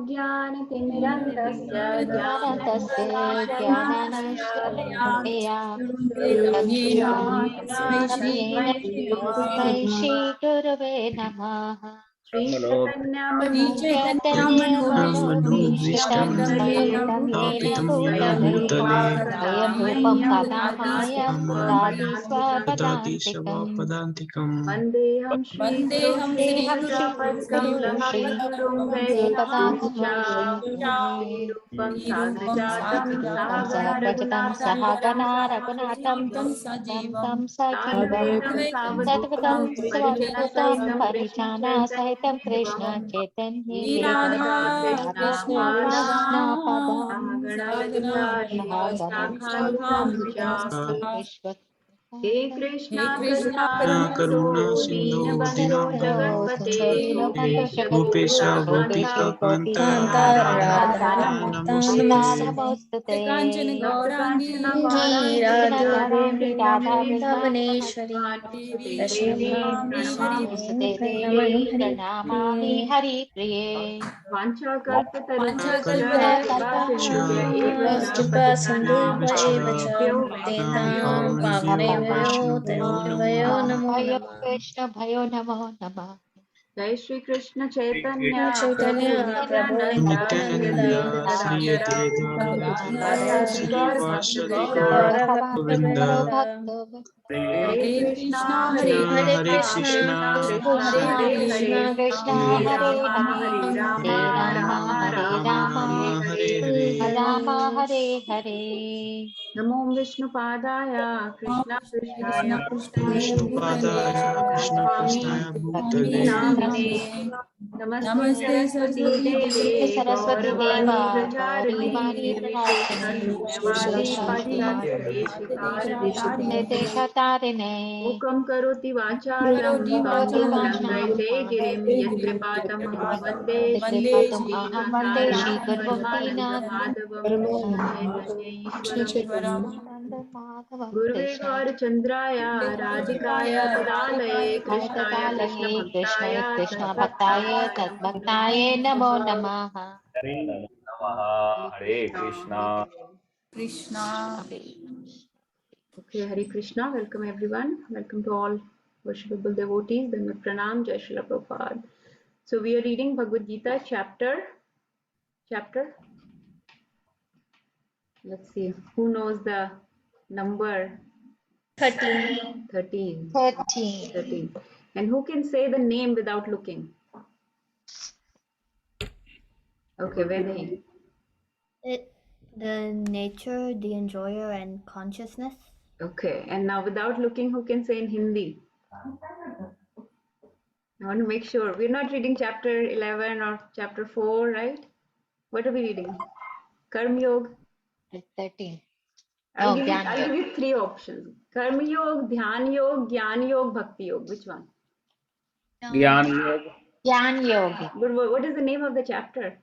ज्ञानतिमिरन्धस्य ज्ञानाञ्जनशलाकया चक्षुरुन्मीलितं येन तस्मै श्रीगुरवे नमः। चैतन्यमनोभीष्टं स्थापितं येन भूतले स्वयं रूपं कदा मायं ददाति स्वपदान्तिकम्। वन्देऽहं श्रीगुरुं श्रीरूपं साग्रजातं सहगणरघुनाथं सहगणा रघुनाथं तं सजीवं सद्वतं स्वभूतं परिजनसहितं कृष्ण चैतन्य कृष्ण पदां हे कृष्णा करुणा करुणा सिंधु दीनबन्धो जगत्पते गोपेश गोपिका कांता राधा नमोस्तुते तप्तकाञ्चन गौराङ्गी राधा वृन्दावनेश्वरी देवी देवी प्रणमामि हरिप्रिये। वाञ्छाकल्पतरुभ्यश्च कृपा कृपासिन्धुभ्य एव च पतितां पावनेभ्यो वैष्णवेभ्यो नमो नमः। कृष्ण भयो नमो नमः। जय श्री कृष्ण चैतन्य प्रभु चैतन्य नित्यानंद प्रभु श्री नित्यानंदा श्री अद्वैत अद्वैता गदाधर श्रीवास भक्ति गौर वेदांत। गोविंद हरे कृष्णा हरे कृष्णा कृष्णा कृष्णा हरे हरे कृष्णा हरे कृष्ण हरे हरे राम हरे हरे राम राम हरे राम राम हरे हरे हरे। हरे राम हरे हरे। नमो विष्णुपादाय कृष्ण कृष्णाय भूतले विष्णुपादाय कृष्ण प्रणमामि कृष्णाय भूतले कृष्ण नामिने नमस्ते सरस्वती देवे सरस्वती देवा गौरवाणी प्रचारिणे गौरीवाणी प्रचारिणे विद्यावादी पाश्चात्य देशकारिणे देशतारिणे मूकं करोति वाचालं पङ्गुं वाचालं लङ्घयते गिरिं यत्कृपातमहं वन्दे कृपातुम् अहं वन्दे श्रीगुरुनाथं श्रीगुरुं दीनाथं माधवं श्रीचैतन्य ईश्वरम् माधवं गुरुवे कृष्ण गौरचन्द्राय राधिकाय तदालये कृष्णाय कृष्णदालये कृष्णभक्ताय कृष्ण कृष्ण भक्ताय तद्भक्ताय नमो तद्भक्ताय नमो नमः। Hare Krishna. Krishna. Okay, Hare Krishna. Welcome everyone. Welcome to all worshipable devotees. Then pranam, Jai Srila Prabhupada. So we are reading Bhagavad Gita chapter. Let's see who knows the number. 13. 13. 13. 13. And who can say the name without looking? Okay, Vedhi. The nature, the enjoyer, and consciousness. Okay, and now without looking, who can say in Hindi? I want to make sure. We're not reading chapter 11 or chapter 4, right? What are we reading? Karma Yoga. 13. I'll No, give Gyan Yoga. you three options. Karma Yoga, Dhyan Yoga, Gyan Yoga, Bhakti Yoga. Which one? Gyan Yoga. Gyan Yoga. But what is the name of the chapter?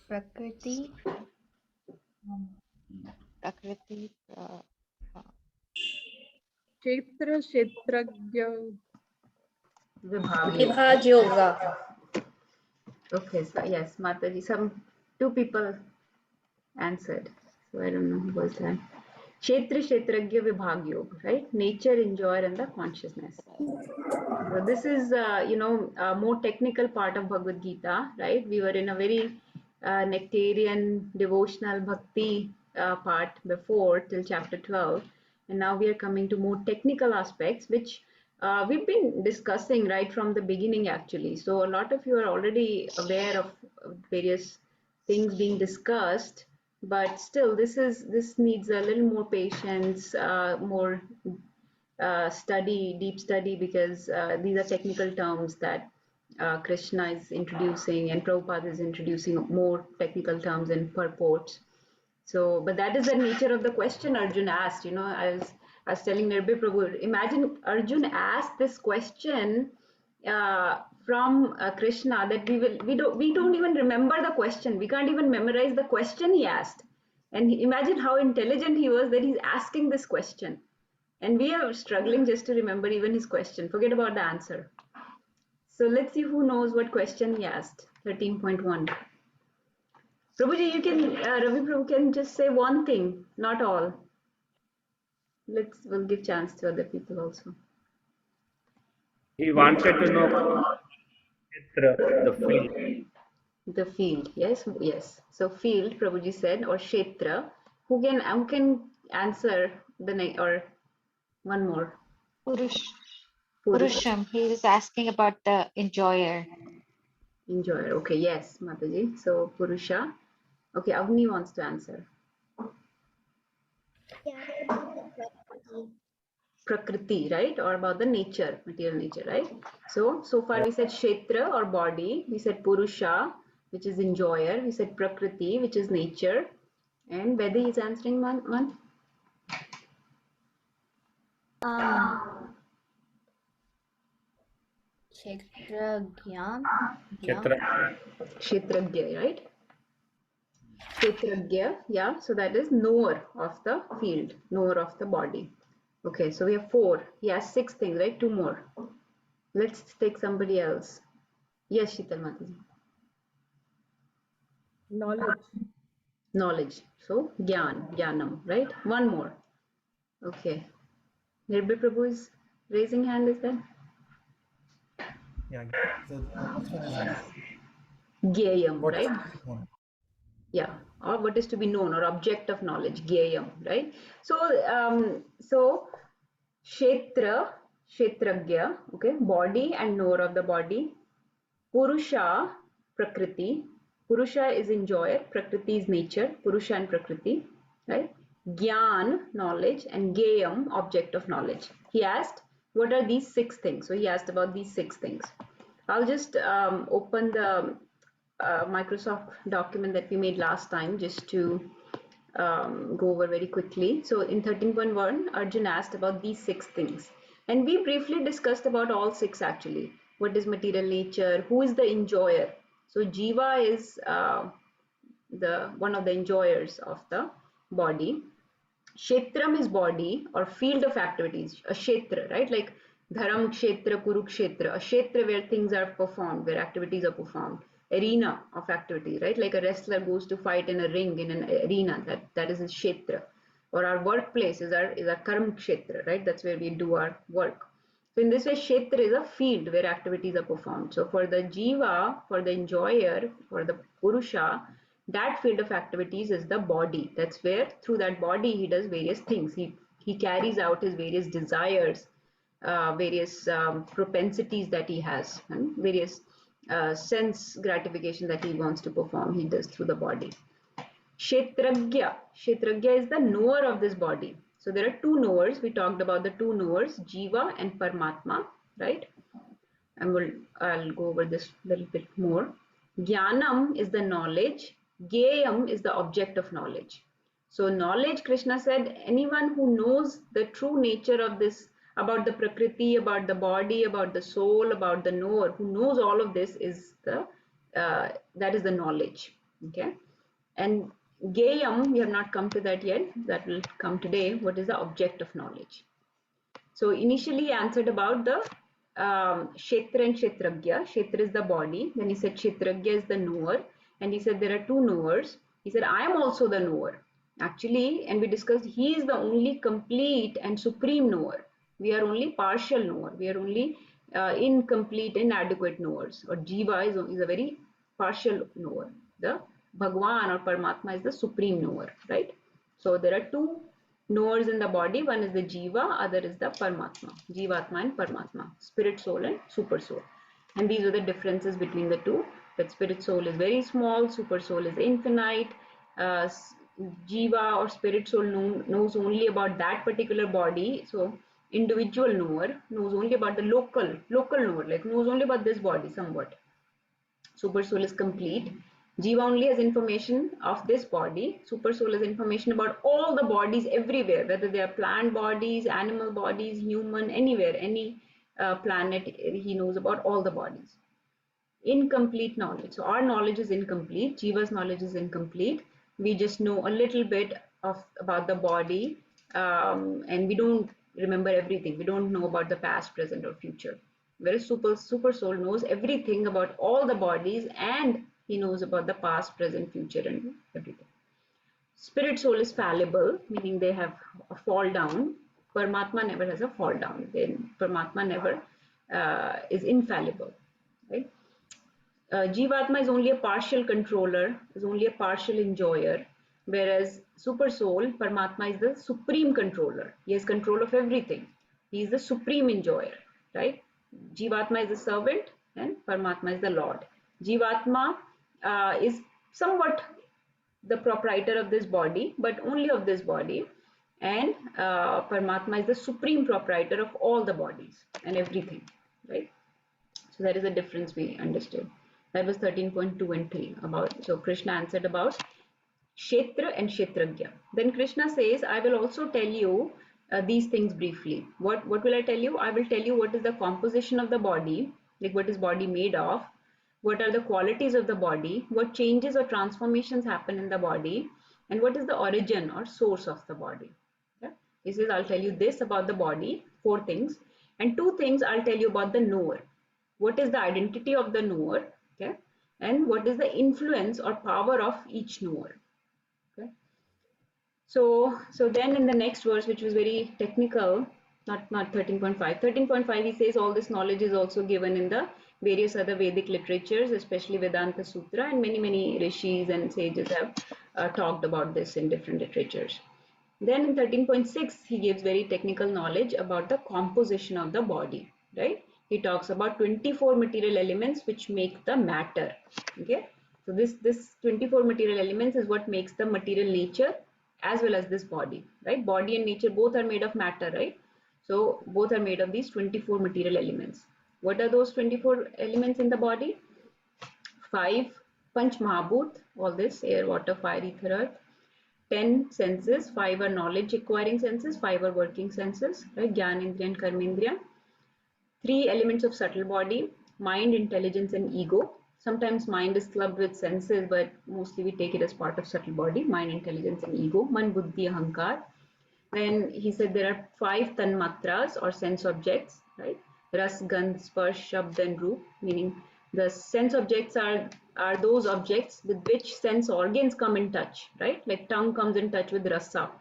Prakriti. Prakriti. Kshetragya Vibhag Vibhag Yoga. Okay, so yes, Mataji, two people answered. So I don't know who was that. Kshetragya Vibhag Yoga, right? Nature, enjoyer, and the consciousness. So this is, a more technical part of Bhagavad Gita, right? We were in a very nectarian, devotional, bhakti part before till chapter 12. And now we are coming to more technical aspects, which we've been discussing right from the beginning, actually. So a lot of you are already aware of various things being discussed, but still this needs a little more patience, more deep study, because these are technical terms that Krishna is introducing and Prabhupada is introducing more technical terms and purports. So, but that is the nature of the question Arjun asked. I was telling Nirbhay Prabhu, imagine Arjun asked this question from Krishna that we don't even remember the question. We can't even memorize the question he asked. And imagine how intelligent he was that he's asking this question. And we are struggling just to remember even his question. Forget about the answer. So let's see who knows what question he asked. 13.1. Prabhuji, you can, Ravi Prabhu can just say one thing, not all. We'll give chance to other people also. He wanted to know the field. The field, yes, yes. So field, Prabhuji said, or Kshetra. Who can answer the name or one more? Purush. Purusha. Purusham. He is asking about the enjoyer. Enjoyer. Okay, yes, Mataji. So Purusha. Okay, Avni wants to answer. Prakriti, right? Or about the nature, material nature, right? So far we said Kshetra or body. We said Purusha, which is enjoyer. We said Prakriti, which is nature. And Vedi is answering one. Kshetra Gyan. Kshetra. Kshetragya, right? Kshetragya, yeah. So that is knower of the field, knower of the body. Okay, so we have 4. He has 6 things, right? 2 more. Let's take somebody else. Yes, Sheetal Mataji. Knowledge. So Jnanam, right? One more. Okay. Nirbhay Prabhu is raising hand, is that? Yeah. So the next one is Gyayam, what is right? known. Yeah, or what is to be known or object of knowledge, Gyayam, right? So Kshetragya, okay, body and knower of the body. Purusha, Prakriti. Purusha is enjoyer, Prakriti is nature, Purusha and Prakriti, right? Gyan, knowledge, and Gyayam, object of knowledge. He asked, what are these 6 things? So he asked about these 6 things. I'll just open the Microsoft document that we made last time just to go over very quickly. So in 13.1, Arjun asked about these 6 things. And we briefly discussed about all 6 actually. What is material nature? Who is the enjoyer? So Jiva is one of the enjoyers of the body. Kshetram is body or field of activities, a kshetra, right? Like Dharam Kshetra, Kurukshetra, a kshetra where things are performed, where activities are performed. Arena of activity, right? Like a wrestler goes to fight in a ring, in an arena, that is a kshetra. Or our workplace is our karm kshetra, right? That's where we do our work. So in this way, kshetra is a field where activities are performed. So for the jiva, for the enjoyer, for the purusha, that field of activities is the body. That's where through that body he does various things. He carries out his various desires, various propensities that he has, and various sense gratification that he wants to perform. He does through the body. Kshetragya. Kshetragya is the knower of this body. So there are 2 knowers. We talked about the 2 knowers, Jiva and Paramatma, right? And I'll go over this a little bit more. Jnanam is the knowledge. Gyayam is the object of knowledge. So knowledge, Krishna said, anyone who knows the true nature of this, about the Prakriti, about the body, about the soul, about the knower, who knows all of this is that is the knowledge. Okay. And Gyayam, we have not come to that yet. That will come today. What is the object of knowledge? So initially he answered about the Kshetra and Kshetragya. Kshetra is the body. Then he said Kshetragya is the knower. And he said there are 2 knowers. He said, I am also the knower. Actually, and we discussed, he is the only complete and supreme knower. We are only partial knower. We are only incomplete, inadequate knowers. Or Jiva is a very partial knower. The Bhagwan or Paramatma is the supreme knower, right? So there are 2 knowers in the body. One is the Jiva, other is the Paramatma. Jivatma and Paramatma. Spirit soul and super soul. And these are the differences between the 2. That spirit soul is very small, super soul is infinite. Jiva or spirit soul knows only about that particular body. So individual knower knows only about the local knower, like knows only about this body somewhat. Super soul is complete. Jiva only has information of this body. Super soul has information about all the bodies everywhere, whether they are plant bodies, animal bodies, human, anywhere, any planet, he knows about all the bodies. Incomplete knowledge. So our knowledge is incomplete. Jiva's knowledge is incomplete. We just know a little bit about the body, and we don't remember everything. We don't know about the past, present, or future. whereas super soul knows everything about all the bodies, and he knows about the past, present, future, and everything. Spirit soul is fallible, meaning they have a fall down. Paramatma never has a fall down. Then Paramatma never is infallible, right? Jivatma is only a partial controller, is only a partial enjoyer, whereas Super Soul, Paramatma, is the supreme controller. He has control of everything. He is the supreme enjoyer, right? Jivatma is the servant and Paramatma is the Lord. Jivatma is somewhat the proprietor of this body, but only of this body. And Paramatma is the supreme proprietor of all the bodies and everything, right? So that is the difference we understood. That was 13.2 and 3 about. So Krishna answered about Kshetra and Kshetragya. Then Krishna says, I will also tell you these things briefly. What will I tell you? I will tell you what is the composition of the body, like what is body made of, what are the qualities of the body, what changes or transformations happen in the body, and what is the origin or source of the body. Okay? He says, I'll tell you this about the body, 4 things, and 2 things I'll tell you about the knower. What is the identity of the knower, okay, and what is the influence or power of each knower. Okay. So then in the next verse, which was very technical, not 13.5. 13.5 he says all this knowledge is also given in the various other Vedic literatures, especially Vedanta Sutra, and many rishis and sages have talked about this in different literatures. Then in 13.6 he gives very technical knowledge about the composition of the body, right? He talks about 24 material elements which make the matter. Okay, so this 24 material elements is what makes the material nature as well as this body, right? Body and nature both are made of matter, right? So both are made of these 24 material elements. What are those 24 elements in the body? 5 Panch Mahabhut, all this, air, water, fire, ether, earth. 10 senses, 5 are knowledge acquiring senses, 5 are working senses, right? Jnana Indriya and Karmendriya. 3 elements of subtle body, mind, intelligence, and ego. Sometimes mind is clubbed with senses, but mostly we take it as part of subtle body, mind, intelligence, and ego. Man, buddhi, ahankar. Then he said there are 5 tanmatras or sense objects, right? Ras, gandh, sparsh, shabd, and roop, meaning the sense objects are those objects with which sense organs come in touch, right? Like tongue comes in touch with rasa,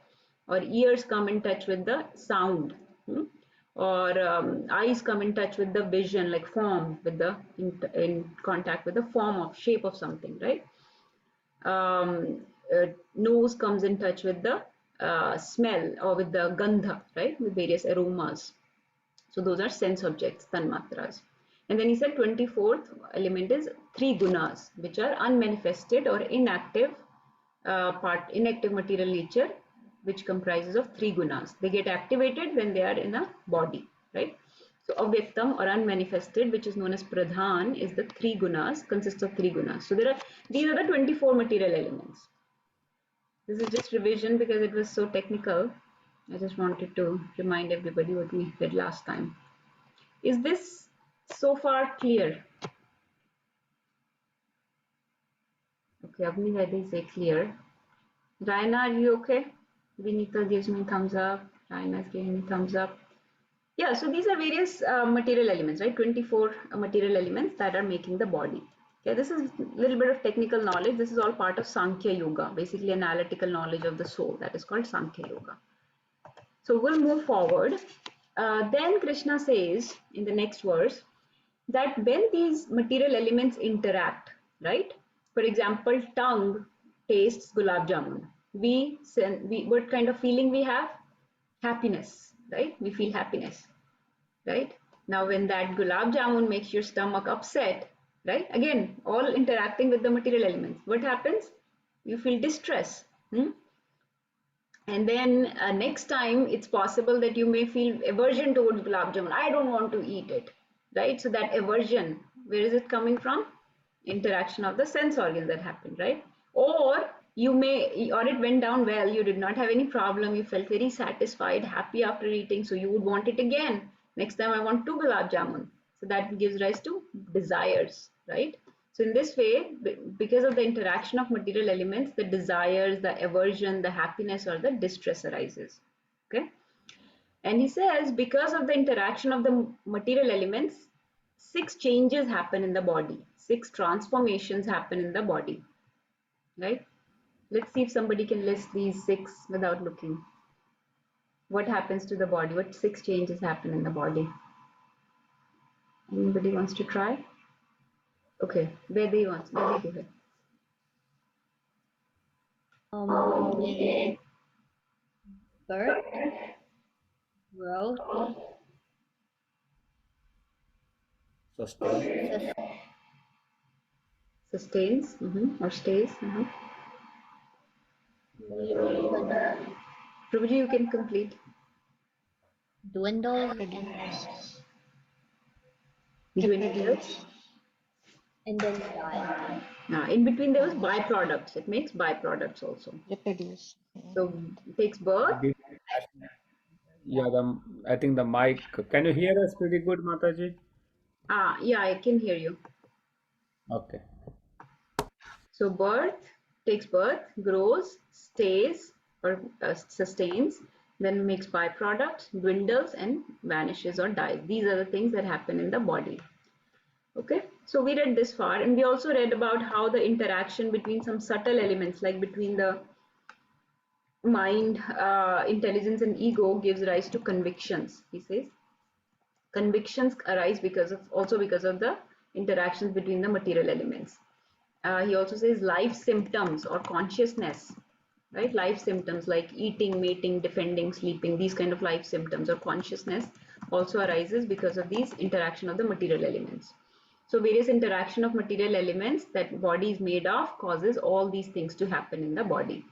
or ears come in touch with the sound. Or eyes come in touch with the vision, like form, with the in contact with the form of shape of something, right? Nose comes in touch with the smell or with the gandha, right? With various aromas. So those are sense objects, tanmatras. And then he said 24th element is 3 gunas, which are unmanifested or inactive inactive material nature, which comprises of 3 gunas. They get activated when they are in a body, right? So avyaktam or unmanifested, which is known as pradhan, is the 3 gunas, consists of 3 gunas. So these are the 24 material elements. This is just revision because it was so technical. I just wanted to remind everybody what we did last time. Is this so far clear? Okay, Avni Reddy say clear. Raina, are you okay? Vinita gives me thumbs up. Raina is giving me thumbs up. Yeah, so these are various material elements, right? 24 material elements that are making the body. Okay, this is a little bit of technical knowledge. This is all part of Sankhya Yoga, basically analytical knowledge of the soul. That is called Sankhya Yoga. So we'll move forward. Then Krishna says in the next verse that when these material elements interact, right? For example, tongue tastes gulab jamun. What kind of feeling we have? Happiness, right? We feel happiness, right? Now, when that gulab jamun makes your stomach upset, right? Again, all interacting with the material elements. What happens? You feel distress. And then next time, it's possible that you may feel aversion towards gulab jamun. I don't want to eat it, right? So that aversion, where is it coming from? Interaction of the sense organs that happened, right? Or it went down well, you did not have any problem, you felt very satisfied, happy after eating, so you would want it again. Next time I want 2 gulab jamun. So that gives rise to desires, right? So in this way, because of the interaction of material elements, the desires, the aversion, the happiness, or the distress arises. Okay. And he says, because of the interaction of the material elements, 6 changes happen in the body, 6 transformations happen in the body, right? Let's see if somebody can list these 6 without looking. What happens to the body? What 6 changes happen in the body? Anybody wants to try? Okay, Vedi wants. Vedi, go ahead. In birth, growth, Sustain. Sustains or stays. Prabhuji, you can complete. dwindles, Reproduce. Dwindles. and then die. In between there was byproducts. It makes byproducts also. Reproduce. So it takes birth. Yeah, I think the mic. Can you hear us pretty good, Mataji? Yeah, I can hear you. Okay. So takes birth, grows, stays or sustains, then makes byproducts, dwindles and vanishes or dies. These are the things that happen in the body. Okay, so we read this far, and we also read about how the interaction between some subtle elements, like between the mind, intelligence and ego, gives rise to convictions. He says convictions arise because of the interactions between the material elements. He also says life symptoms or consciousness, right? Life symptoms like eating, mating, defending, sleeping, these kind of life symptoms or consciousness also arises because of these interaction of the material elements. So various interaction of material elements that body is made of causes all these things to happen in the body.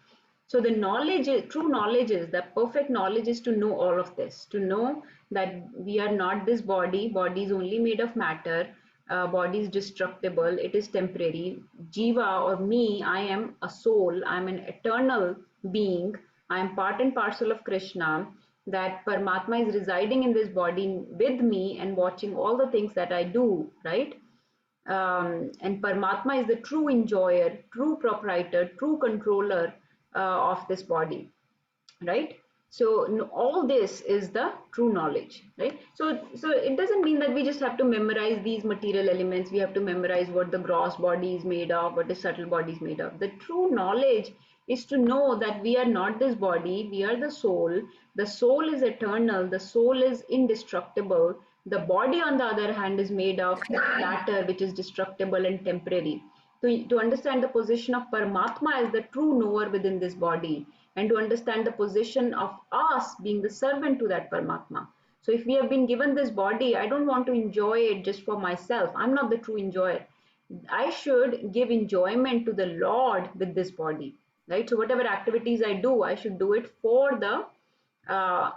So the knowledge, true knowledge is, the perfect knowledge is to know all of this, to know that we are not this body, body is only made of matter, body is destructible, it is temporary. Jiva or me, I am a soul, I am an eternal being, I am part and parcel of Krishna, that Paramatma is residing in this body with me and watching all the things that I do, right? And Paramatma is the true enjoyer, true proprietor, true controller of this body, right? So all this is the true knowledge, right? So it doesn't mean that we just have to memorize these material elements. We have to memorize what the gross body is made of, what the subtle body is made of. The true knowledge is to know that we are not this body, we are the soul. The soul is eternal, the soul is indestructible. The body, on the other hand, is made of matter, which is destructible and temporary. To understand the position of Paramatma as the true knower within this body, and to understand the position of us being the servant to that Paramatma. So if we have been given this body, I don't want to enjoy it just for myself. I'm not the true enjoyer. I should give enjoyment to the Lord with this body, right? So whatever activities I do, I should do it uh,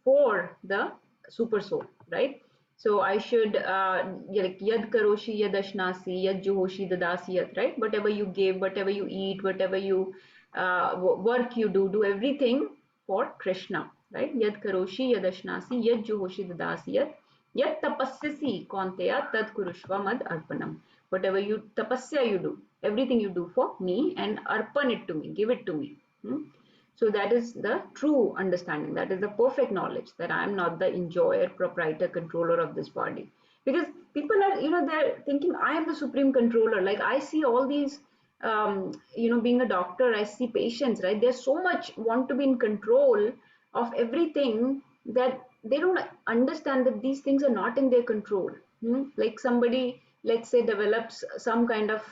for the super soul, right? So I should like yad karoshi yad ashnasi yad juhoshi dadasiyat, right? Whatever you give, whatever you eat, whatever you work you do everything for Krishna, right? Yad karoshi yad ashnasi yad juhoshi dadasiyat yad tapasyasi kaunteya tad kurushva mad arpanam. Whatever you tapasya you do, everything you do for me and arpan it to me, give it to me. So that is the true understanding. That is the perfect knowledge that I am not the enjoyer, proprietor, controller of this body. Because people are, they're thinking I am the supreme controller. Like I see all these, being a doctor, I see patients, right? They so much want to be in control of everything that they don't understand that these things are not in their control. Like somebody, let's say, develops some kind of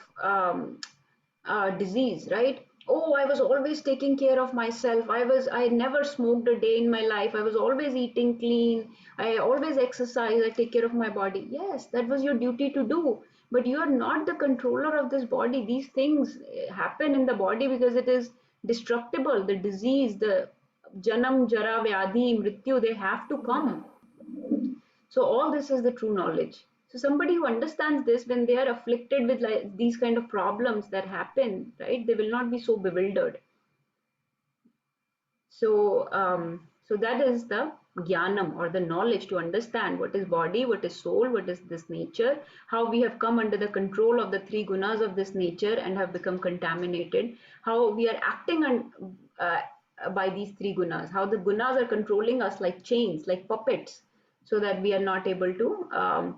disease, right? Oh, I was always taking care of myself. I never smoked a day in my life. I was always eating clean. I always exercise. I take care of my body. Yes, that was your duty to do. But you are not the controller of this body. These things happen in the body because it is destructible. The disease, the janam, jara, vyadhi, mrityu, they have to come. So all this is the true knowledge. So somebody who understands this, when they are afflicted with like these kind of problems that happen, right, they will not be so bewildered. So that is the jnanam, or the knowledge, to understand what is body, what is soul, what is this nature, how we have come under the control of the 3 gunas of this nature and have become contaminated, how we are acting by these 3 gunas, how the gunas are controlling us like chains, like puppets, so that we are not able to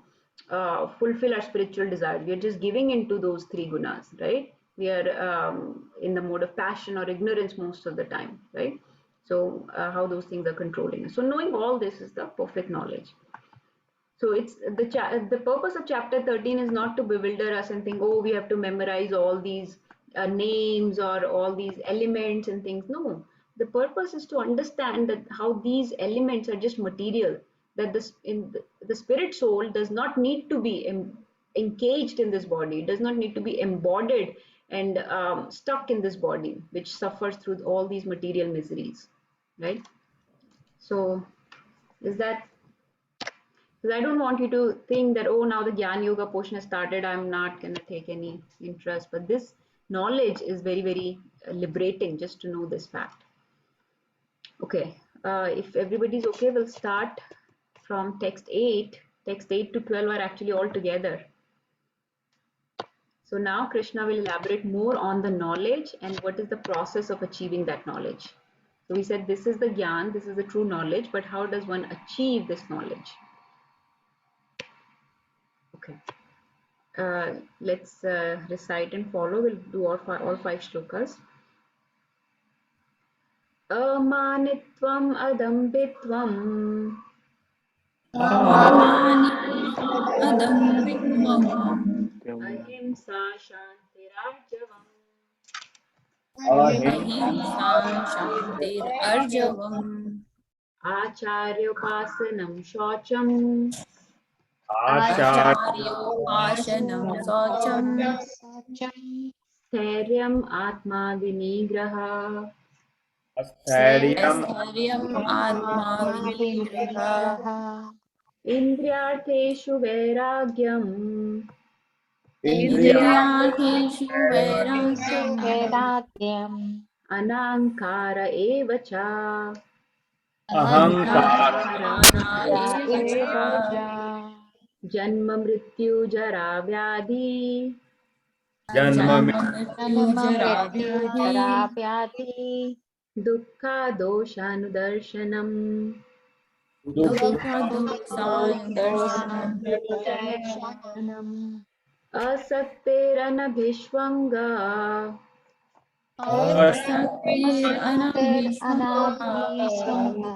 fulfill our spiritual desires. We are just giving into those three gunas, right? We are in the mode of passion or ignorance most of the time, right? So how those things are controlling us. So knowing all this is the perfect knowledge. So it's the purpose of chapter 13 is not to bewilder us and think, oh, we have to memorize all these names or all these elements and things. No, the purpose is to understand that how these elements are just material. That the spirit soul does not need to be encaged in this body. It does not need to be embodied and stuck in this body, which suffers through all these material miseries, right? So is that, because I don't want you to think that, oh, now the Gyan Yoga portion has started, I'm not going to take any interest. But this knowledge is very, very liberating just to know this fact. Okay, if everybody's okay, we'll start from text 8. Text 8 to 12 are actually all together. So now Krishna will elaborate more on the knowledge and what is the process of achieving that knowledge. So we said this is the Gyan, this is the true knowledge, but how does one achieve this knowledge? Okay. Let's recite and follow. We'll do all five shlokas. Amanitvam adambitvam Adambitvam ahimsa shantirajyavam ahimsa shantir arjavam acharyopasanam shocham acharyopasanam saucham Sacham स्थैर्यम आत्मा विनिग्रह Astharyam astaryam atma Atma vinigraha Vinigraha इंद्रियार्थेषु वैराग्यम indriyadeshu Indriyadesu vairagyam Vairagyam अनाङ्कार एव च Ahankara ahankara Ahankara eva cha Evacha जन्म मृत्यु जरा व्याधि Janma janma mrityu Janama jara Mrityu vyadhi Jara Vyadhi दुःखादोषानुदर्शनम् dukkha Dosa dosanudarshanam Darshanam असक्तेरनभिष्वङ्ग asaktir Asaktir anabhishwanga Anabhiswanga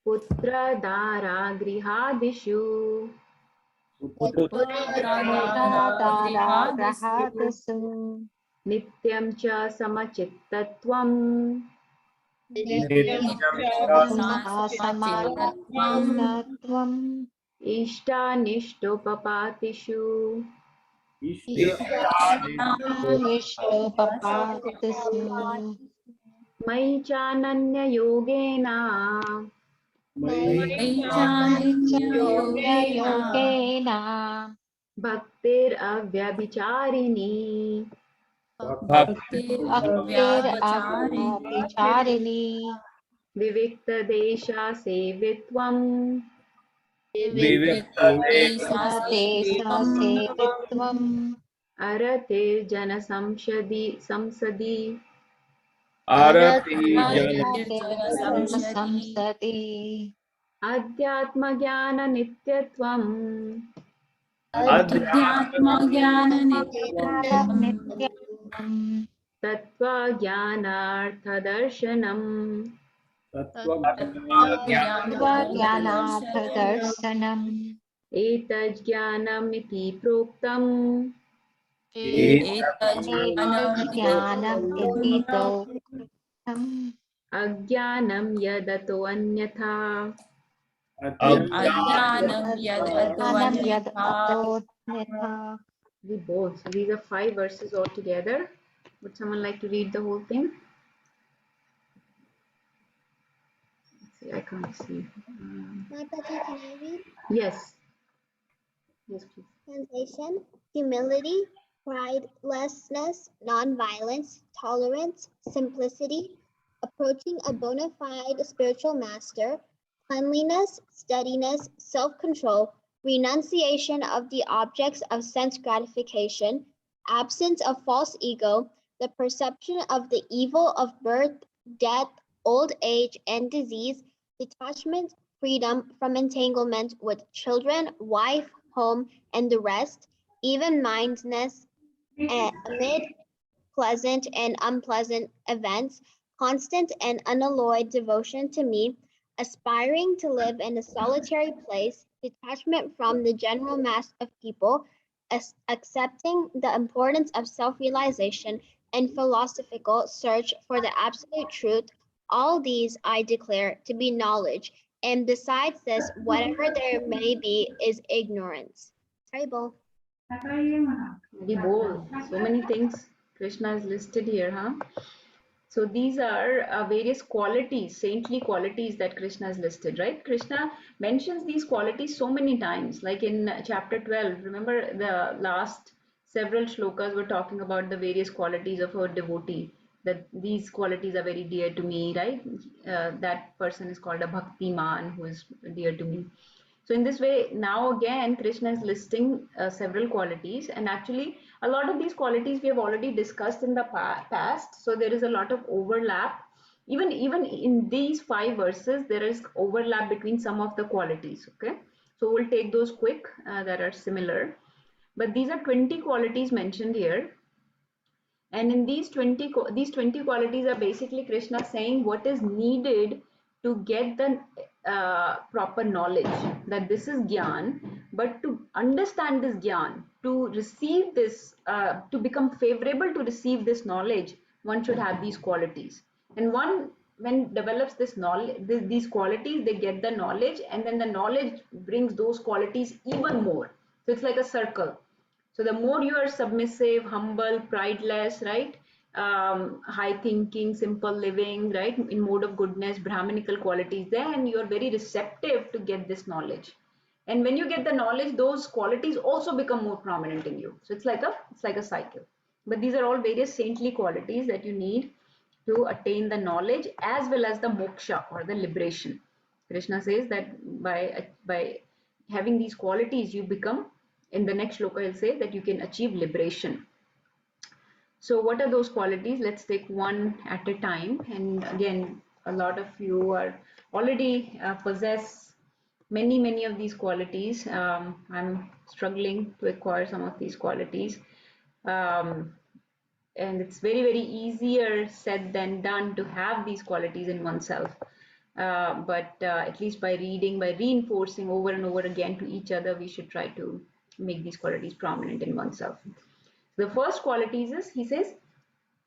पुत्रदारागृहादिषु Putra Dara putradaragrihadesu Grahadasu नित्यं च समचित्तत्वम् Nityam samachittatvam Samachittatvam इष्टानिष्टोपपातिषु Ishtapapatisu मयि चानन्ययोगेन Vaichananya yogena Yogena भक्तिरव्यभिचारिणी bhaktir Bhaktir avyabhacharini Abhacharini विविक्तदेशा सेवित्वम् viviktadesa Desa sevitvam Sevitvam अरतिर्जनसंसदि संसदि Arati Jana artirjana samshadi Samsati अध्यात्मज्ञाननित्यत्वम् adhyatma jnana nityam Nityam तत्त्वज्ञानार्थदर्शनम् Jnanartha Tattvajnanartha Darshanam एतज्ज्ञानमिति प्रोक्तम् etajnanam Jnanam Iti itam Doktam अज्ञानं यदतोऽन्यथा ajnanam yad Jnanam Yad atvanyatha Ato Nitha We both. So these are 5 verses altogether. Would someone like to read the whole thing? Let's see, I can't see. Mataji, can I read? Yes. Yes, please. Translation: humility, pridelessness, non-violence, tolerance, simplicity, approaching a bona fide spiritual master, cleanliness, steadiness, self-control, renunciation of the objects of sense gratification, absence of false ego, the perception of the evil of birth, death, old age, and disease, detachment, freedom from entanglement with children, wife, home, and the rest, even-mindedness amid pleasant and unpleasant events, constant and unalloyed devotion to me, aspiring to live in a solitary place, detachment from the general mass of people, accepting the importance of self-realization, and philosophical search for the absolute truth, all these I declare to be knowledge, and besides this, whatever there may be is ignorance. Tribal. Very bold. So many things Krishna has listed here, huh? So these are various qualities, saintly qualities that Krishna has listed, right? Krishna mentions these qualities so many times, like in chapter 12. Remember the last several shlokas were talking about the various qualities of a devotee, that these qualities are very dear to me, right? That person is called a bhakti man who is dear to me. So in this way, now again, Krishna is listing several qualities, and actually a lot of these qualities we have already discussed in the past. So there is a lot of overlap. Even in these 5 verses, there is overlap between some of the qualities. Okay, so we'll take those quick that are similar. But these are 20 qualities mentioned here, and in these 20 qualities are basically Krishna saying what is needed to get the proper knowledge, that this is gyan, but to understand this gyan, to receive this, to become favorable to receive this knowledge, one should have these qualities. And one, when develops this knowledge, these qualities, they get the knowledge, and then the knowledge brings those qualities even more. So it's like a circle. So the more you are submissive, humble, prideless, right? High thinking, simple living, right? In mode of goodness, Brahminical qualities, then you are very receptive to get this knowledge. And when you get the knowledge, those qualities also become more prominent in you. So it's like a cycle. But these are all various saintly qualities that you need to attain the knowledge as well as the moksha or the liberation. Krishna says that by having these qualities, you become, in the next shloka he'll say that you can achieve liberation. So what are those qualities? Let's take one at a time. And again, a lot of you are already possess many of these qualities. I'm struggling to acquire some of these qualities. And it's very easier said than done to have these qualities in oneself. But at least by reading, by reinforcing over and over again to each other, we should try to make these qualities prominent in oneself. The first qualities is, he says,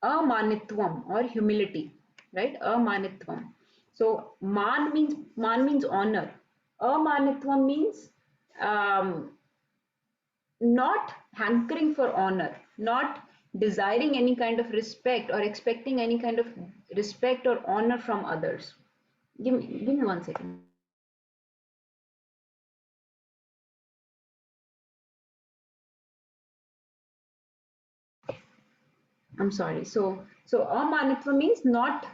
amanitvam or humility, right? Amanitvam. So man means honor. Amanitvam means not hankering for honor, not desiring any kind of respect or expecting any kind of respect or honor from others. Give me 1 second. I'm sorry. So amanitva means not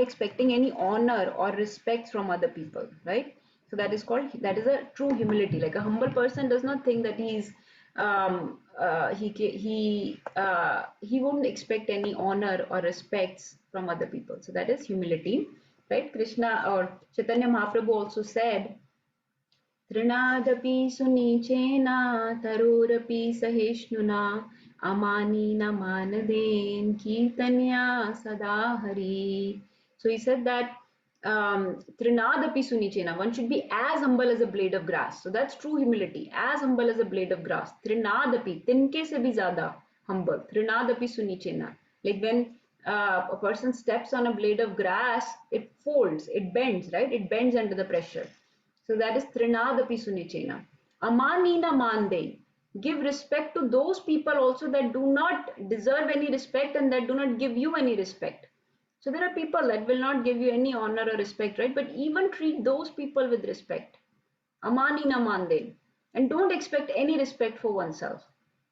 expecting any honor or respect from other people, right? So that is a true humility. Like a humble person does not think that he won't expect any honor or respects from other people. So that is humility, right? Krishna or Chaitanya Mahaprabhu also said, Trinadapi sunicena tarorapi sahishnuna amanina manaden kirtanya sadahari. So he said that Trinadapi sunichena, one should be as humble as a blade of grass. So that's true humility, as humble as a blade of grass. Trinadapi, tinke se bhi zyada humble. Trinadapi sunichena. Like when a person steps on a blade of grass, it folds, it bends, right? It bends under the pressure. So that is Trinadapi Sunichena. Amanina Mande. Give respect to those people also that do not deserve any respect and that do not give you any respect. So there are people that will not give you any honor or respect, right? But even treat those people with respect. Amanina Mande. And don't expect any respect for oneself.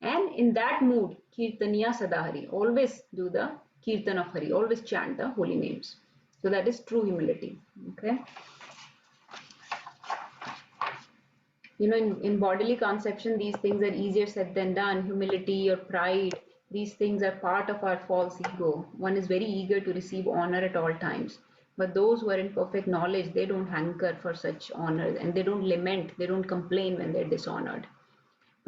And in that mood, Kirtaniya Sadahari. Always do the Kirtan of Hari. Always chant the holy names. So that is true humility. Okay. You know, in bodily conception, these things are easier said than done. Humility or pride, these things are part of our false ego. One is very eager to receive honor at all times. But those who are in perfect knowledge, they don't hanker for such honor and they don't lament, they don't complain when they're dishonored.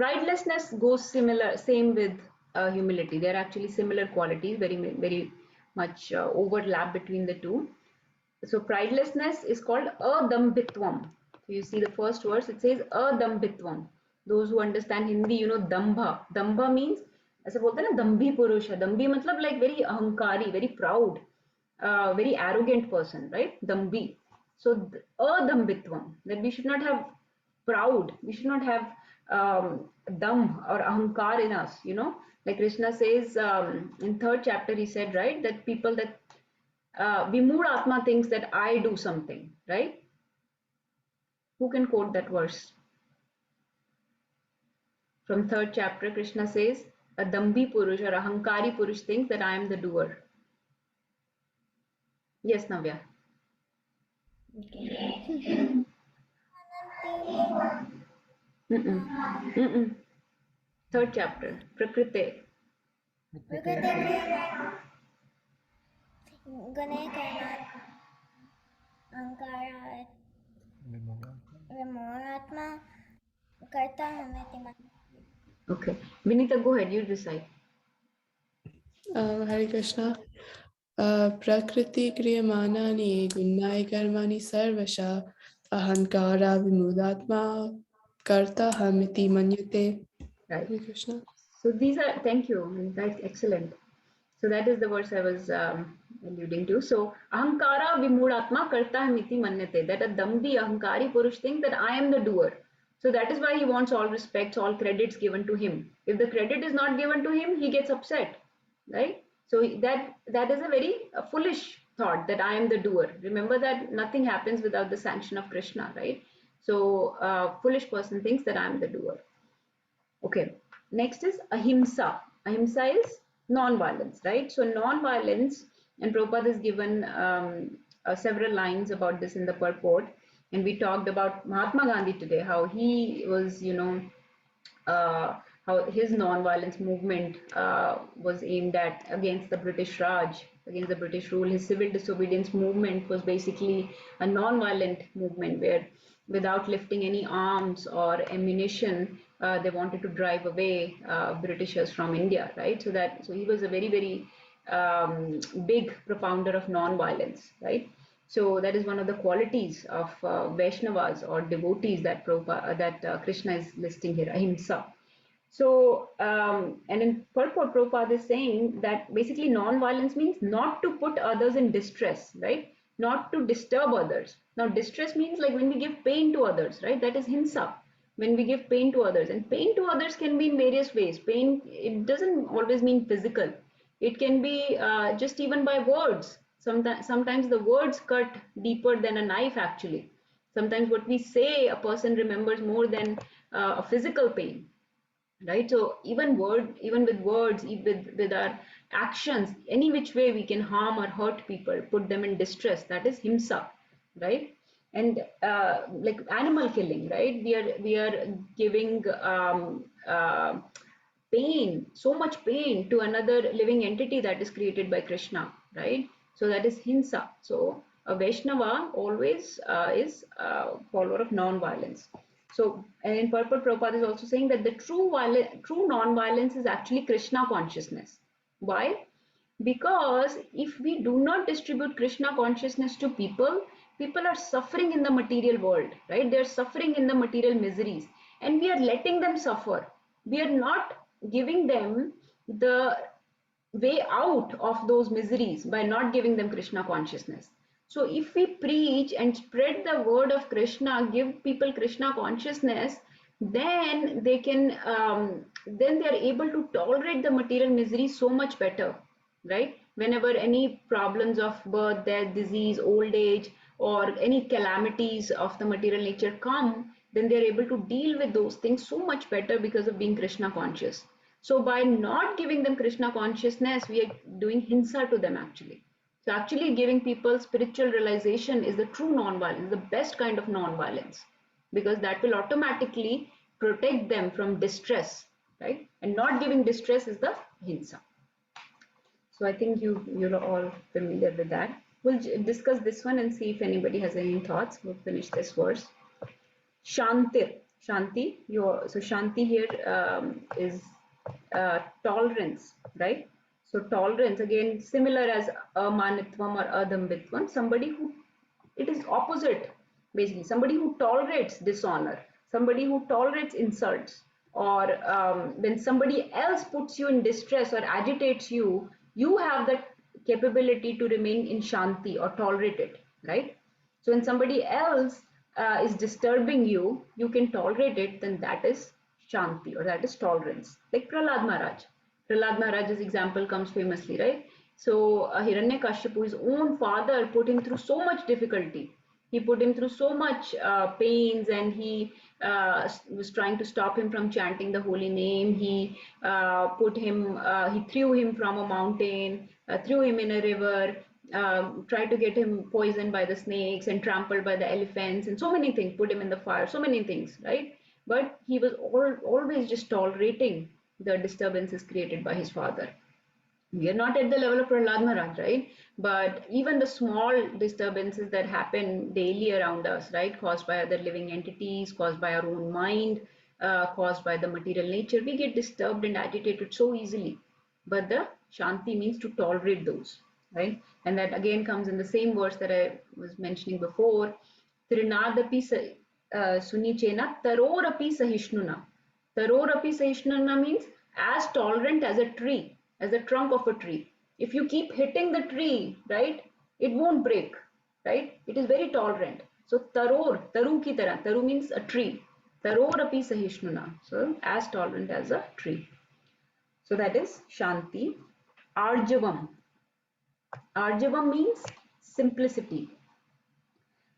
Pridelessness goes same with humility. They are actually similar qualities, very much overlap between the two. So pridelessness is called adambitvam. So you see the first verse, it says adambitvam. Those who understand Hindi, you know dambha. Dambha means, ऐसे बोलते हैं ना दम्भी पुरुष है. दम्भी मतलब like very अहंकारी, very proud, very arrogant person, right? Dambhi. So adambitvam, that we should not have proud, we should not have dam or ahankar in us, you know. Like Krishna says in third chapter, he said, right, that people that Vimud Atma thinks that I do something, right? Who can quote that verse? From third chapter, Krishna says, a Dambhi Purush or Ahankari Purush thinks that I am the doer. Yes, Navya. Third chapter, Prakrite. गुणे कर्मात् अहंकारात् विमोहात्मा कर्ता हमेति मन्यते. Okay. Vinita, go ahead, you decide. Hare Krishna. Prakriti kriyamanaani gunnai karmani sarvasha ahankara vimudatma karta hamiti manyate. Right. Hare Krishna. So these are, thank you, that's excellent. So that is the verse I was alluding to. So ahankara vimudatma karta hamiti manyate, that a dambhi ahankari purush thinks that I am the doer. So that is why he wants all respects, all credits given to him. If the credit is not given to him, he gets upset, right? So that is a very foolish thought, that I am the doer. Remember that nothing happens without the sanction of Krishna, right? So foolish person thinks that I am the doer. Okay, next is ahimsa. Ahimsa is non-violence, right? So non-violence, and Prabhupada has given several lines about this in the purport, and we talked about Mahatma Gandhi today, how he was, you know, how his non-violence movement was aimed at against the British Raj, against the British rule. His civil disobedience movement was basically a non-violent movement where, without lifting any arms or ammunition, they wanted to drive away Britishers from India, right? So he was a very big propounder of non-violence, right? So that is one of the qualities of Vaishnavas or devotees that Krishna is listing here, ahimsa. So, and in purport, Prabhupada is saying that basically non-violence means not to put others in distress, right? Not to disturb others. Now, distress means like when we give pain to others, right? That is himsa. When we give pain to others, and pain to others can be in various ways. Pain, it doesn't always mean physical. It can be just even by words. Sometimes the words cut deeper than a knife actually. Sometimes what we say, a person remembers more than a physical pain, right? So even with words, with our actions, any which way we can harm or hurt people, put them in distress, that is himsa, right? And like animal killing, right? We are giving pain, so much pain to another living entity that is created by Krishna, right? So that is hinsa. So a Vaishnava always is a follower of non-violence. So, and in purport, Prabhupada is also saying that the true non-violence is actually Krishna consciousness. Why? Because if we do not distribute Krishna consciousness to people, people are suffering in the material world, right? They're suffering in the material miseries, and we are letting them suffer. We are not giving them the way out of those miseries by not giving them Krishna consciousness. So if we preach and spread the word of Krishna, give people Krishna consciousness, then they can, then they are able to tolerate the material misery so much better, right? Whenever any problems of birth, death, disease, old age, or any calamities of the material nature come, then they are able to deal with those things so much better because of being Krishna conscious. So by not giving them Krishna consciousness, we are doing hinsa to them actually. So actually giving people spiritual realization is the true non-violence, the best kind of non-violence, because that will automatically protect them from distress, right? And not giving distress is the hinsa. So I think you're all familiar with that. We'll discuss this one and see if anybody has any thoughts. We'll finish this verse. Shantir. Shanti. So Shanti here is tolerance, right? So tolerance, again, similar as amanitvam or adambitvam, somebody who, it is opposite, basically somebody who tolerates dishonor, somebody who tolerates insults, or when somebody else puts you in distress or agitates you, you have the capability to remain in shanti or tolerate it, right? So when somebody else is disturbing you, you can tolerate it, then that is shanti or that is tolerance. Like Prahlad Maharaj. Prahlad Maharaj's example comes famously, right? So Hiranyakashipu, his own father, put him through so much difficulty. He put him through so much pains, and he was trying to stop him from chanting the holy name. He he threw him from a mountain, threw him in a river, tried to get him poisoned by the snakes and trampled by the elephants, and so many things, put him in the fire, so many things, right? But he was always just tolerating the disturbances created by his father. We are not at the level of Prahlad Maharaj, right? But even the small disturbances that happen daily around us, right, caused by other living entities, caused by our own mind, caused by the material nature, we get disturbed and agitated so easily. But the Shanti means to tolerate those, right? And that again comes in the same verse that I was mentioning before. Trinadapi sunichena tarorapi sahishnuna. Tarorapi sahishnuna means as tolerant as a tree, as the trunk of a tree. If you keep hitting the tree, right, it won't break, right? It is very tolerant. So taru ki tarah, taru means a tree. Tarorapi sahishnuna. So as tolerant as a tree. So that is Shanti. Arjavam. Arjavam means simplicity.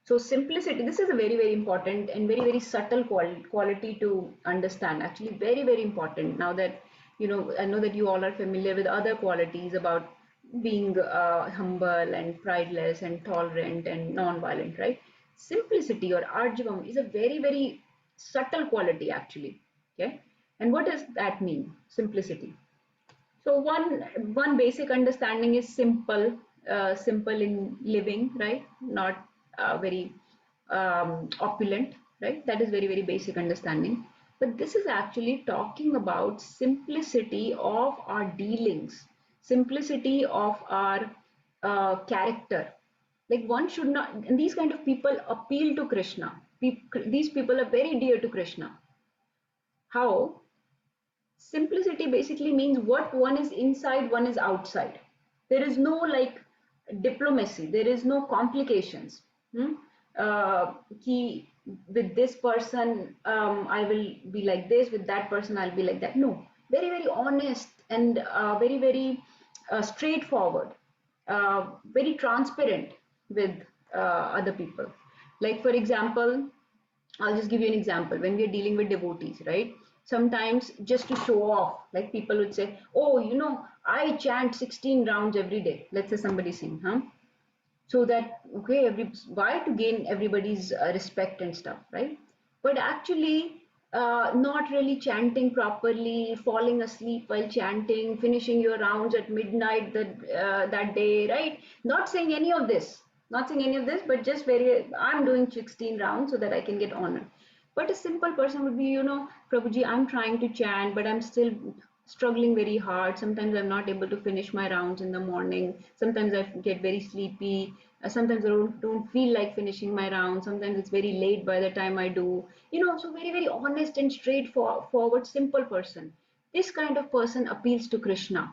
So simplicity, this is a very, very important and very, very subtle quality to understand. Actually, very, very important. Now that, I know that you all are familiar with other qualities about being humble and prideless and tolerant and non-violent, right? Simplicity or arjavam is a very, very subtle quality actually. Okay. And what does that mean? Simplicity. So one basic understanding is simple, simple in living, right? Not very opulent, right? That is very, very basic understanding. But this is actually talking about simplicity of our dealings, simplicity of our character. Like one should not, and these kind of people appeal to Krishna. These people are very dear to Krishna. How? Simplicity basically means what one is inside, one is outside. There is no like diplomacy, there is no complications. With this person I will be like this, with that person I'll be like that. No, very, very honest and very, very straightforward, very transparent with other people. Like for example, I'll just give you an example. When we are dealing with devotees, right? Sometimes just to show off, like people would say, oh, I chant 16 rounds every day. Let's say somebody sing, huh? So that, okay, why? To gain everybody's respect and stuff, right? But actually, not really chanting properly, falling asleep while chanting, finishing your rounds at midnight that day, right? Not saying any of this, but just I'm doing 16 rounds so that I can get honor. But a simple person would be, Prabhuji, I'm trying to chant, but I'm still struggling very hard. Sometimes I'm not able to finish my rounds in the morning. Sometimes I get very sleepy. Sometimes I don't feel like finishing my rounds. Sometimes it's very late by the time I do. So very, very honest and straightforward, simple person. This kind of person appeals to Krishna.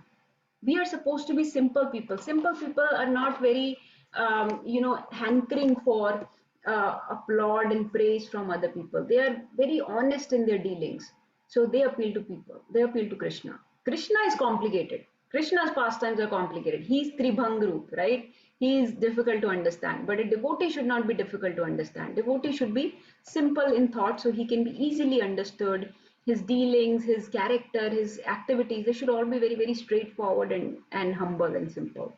We are supposed to be simple people. Simple people are not very, hankering for applaud and praise from other people. They are very honest in their dealings. So they appeal to people. They appeal to Krishna. Krishna is complicated. Krishna's pastimes are complicated. He's Tribhangrup, right? He is difficult to understand. But a devotee should not be difficult to understand. Devotee should be simple in thought so he can be easily understood. His dealings, his character, his activities, they should all be very, very straightforward and humble and simple.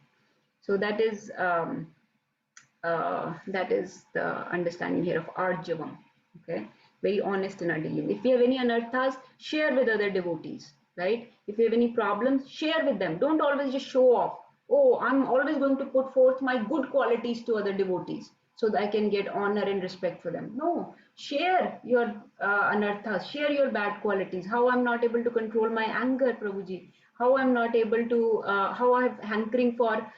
So that is the understanding here of Arjavam. Okay, very honest in our dealing. If we have any anarthas, share with other devotees, right? If you have any problems, share with them. Don't always just show off. Oh, I'm always going to put forth my good qualities to other devotees so that I can get honor and respect for them. No, Share your anarthas, share your bad qualities. How I'm not able to control my anger, Prabhuji. How I'm not able to, how I'm hankering for,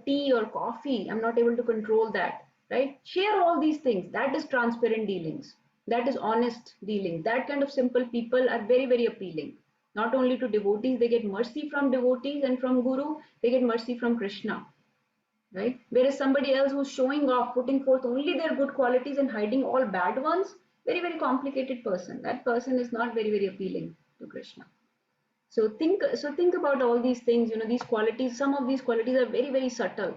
tea or coffee. I'm not able to control that, right? Share all these things. That is transparent dealings. That is honest dealing. That kind of simple people are very, very appealing. Not only to devotees, they get mercy from devotees and from Guru, they get mercy from Krishna, right? Whereas somebody else who's showing off, putting forth only their good qualities and hiding all bad ones, very, very complicated person. That person is not very, very appealing to Krishna. So think about all these things. These qualities. Some of these qualities are very, very subtle,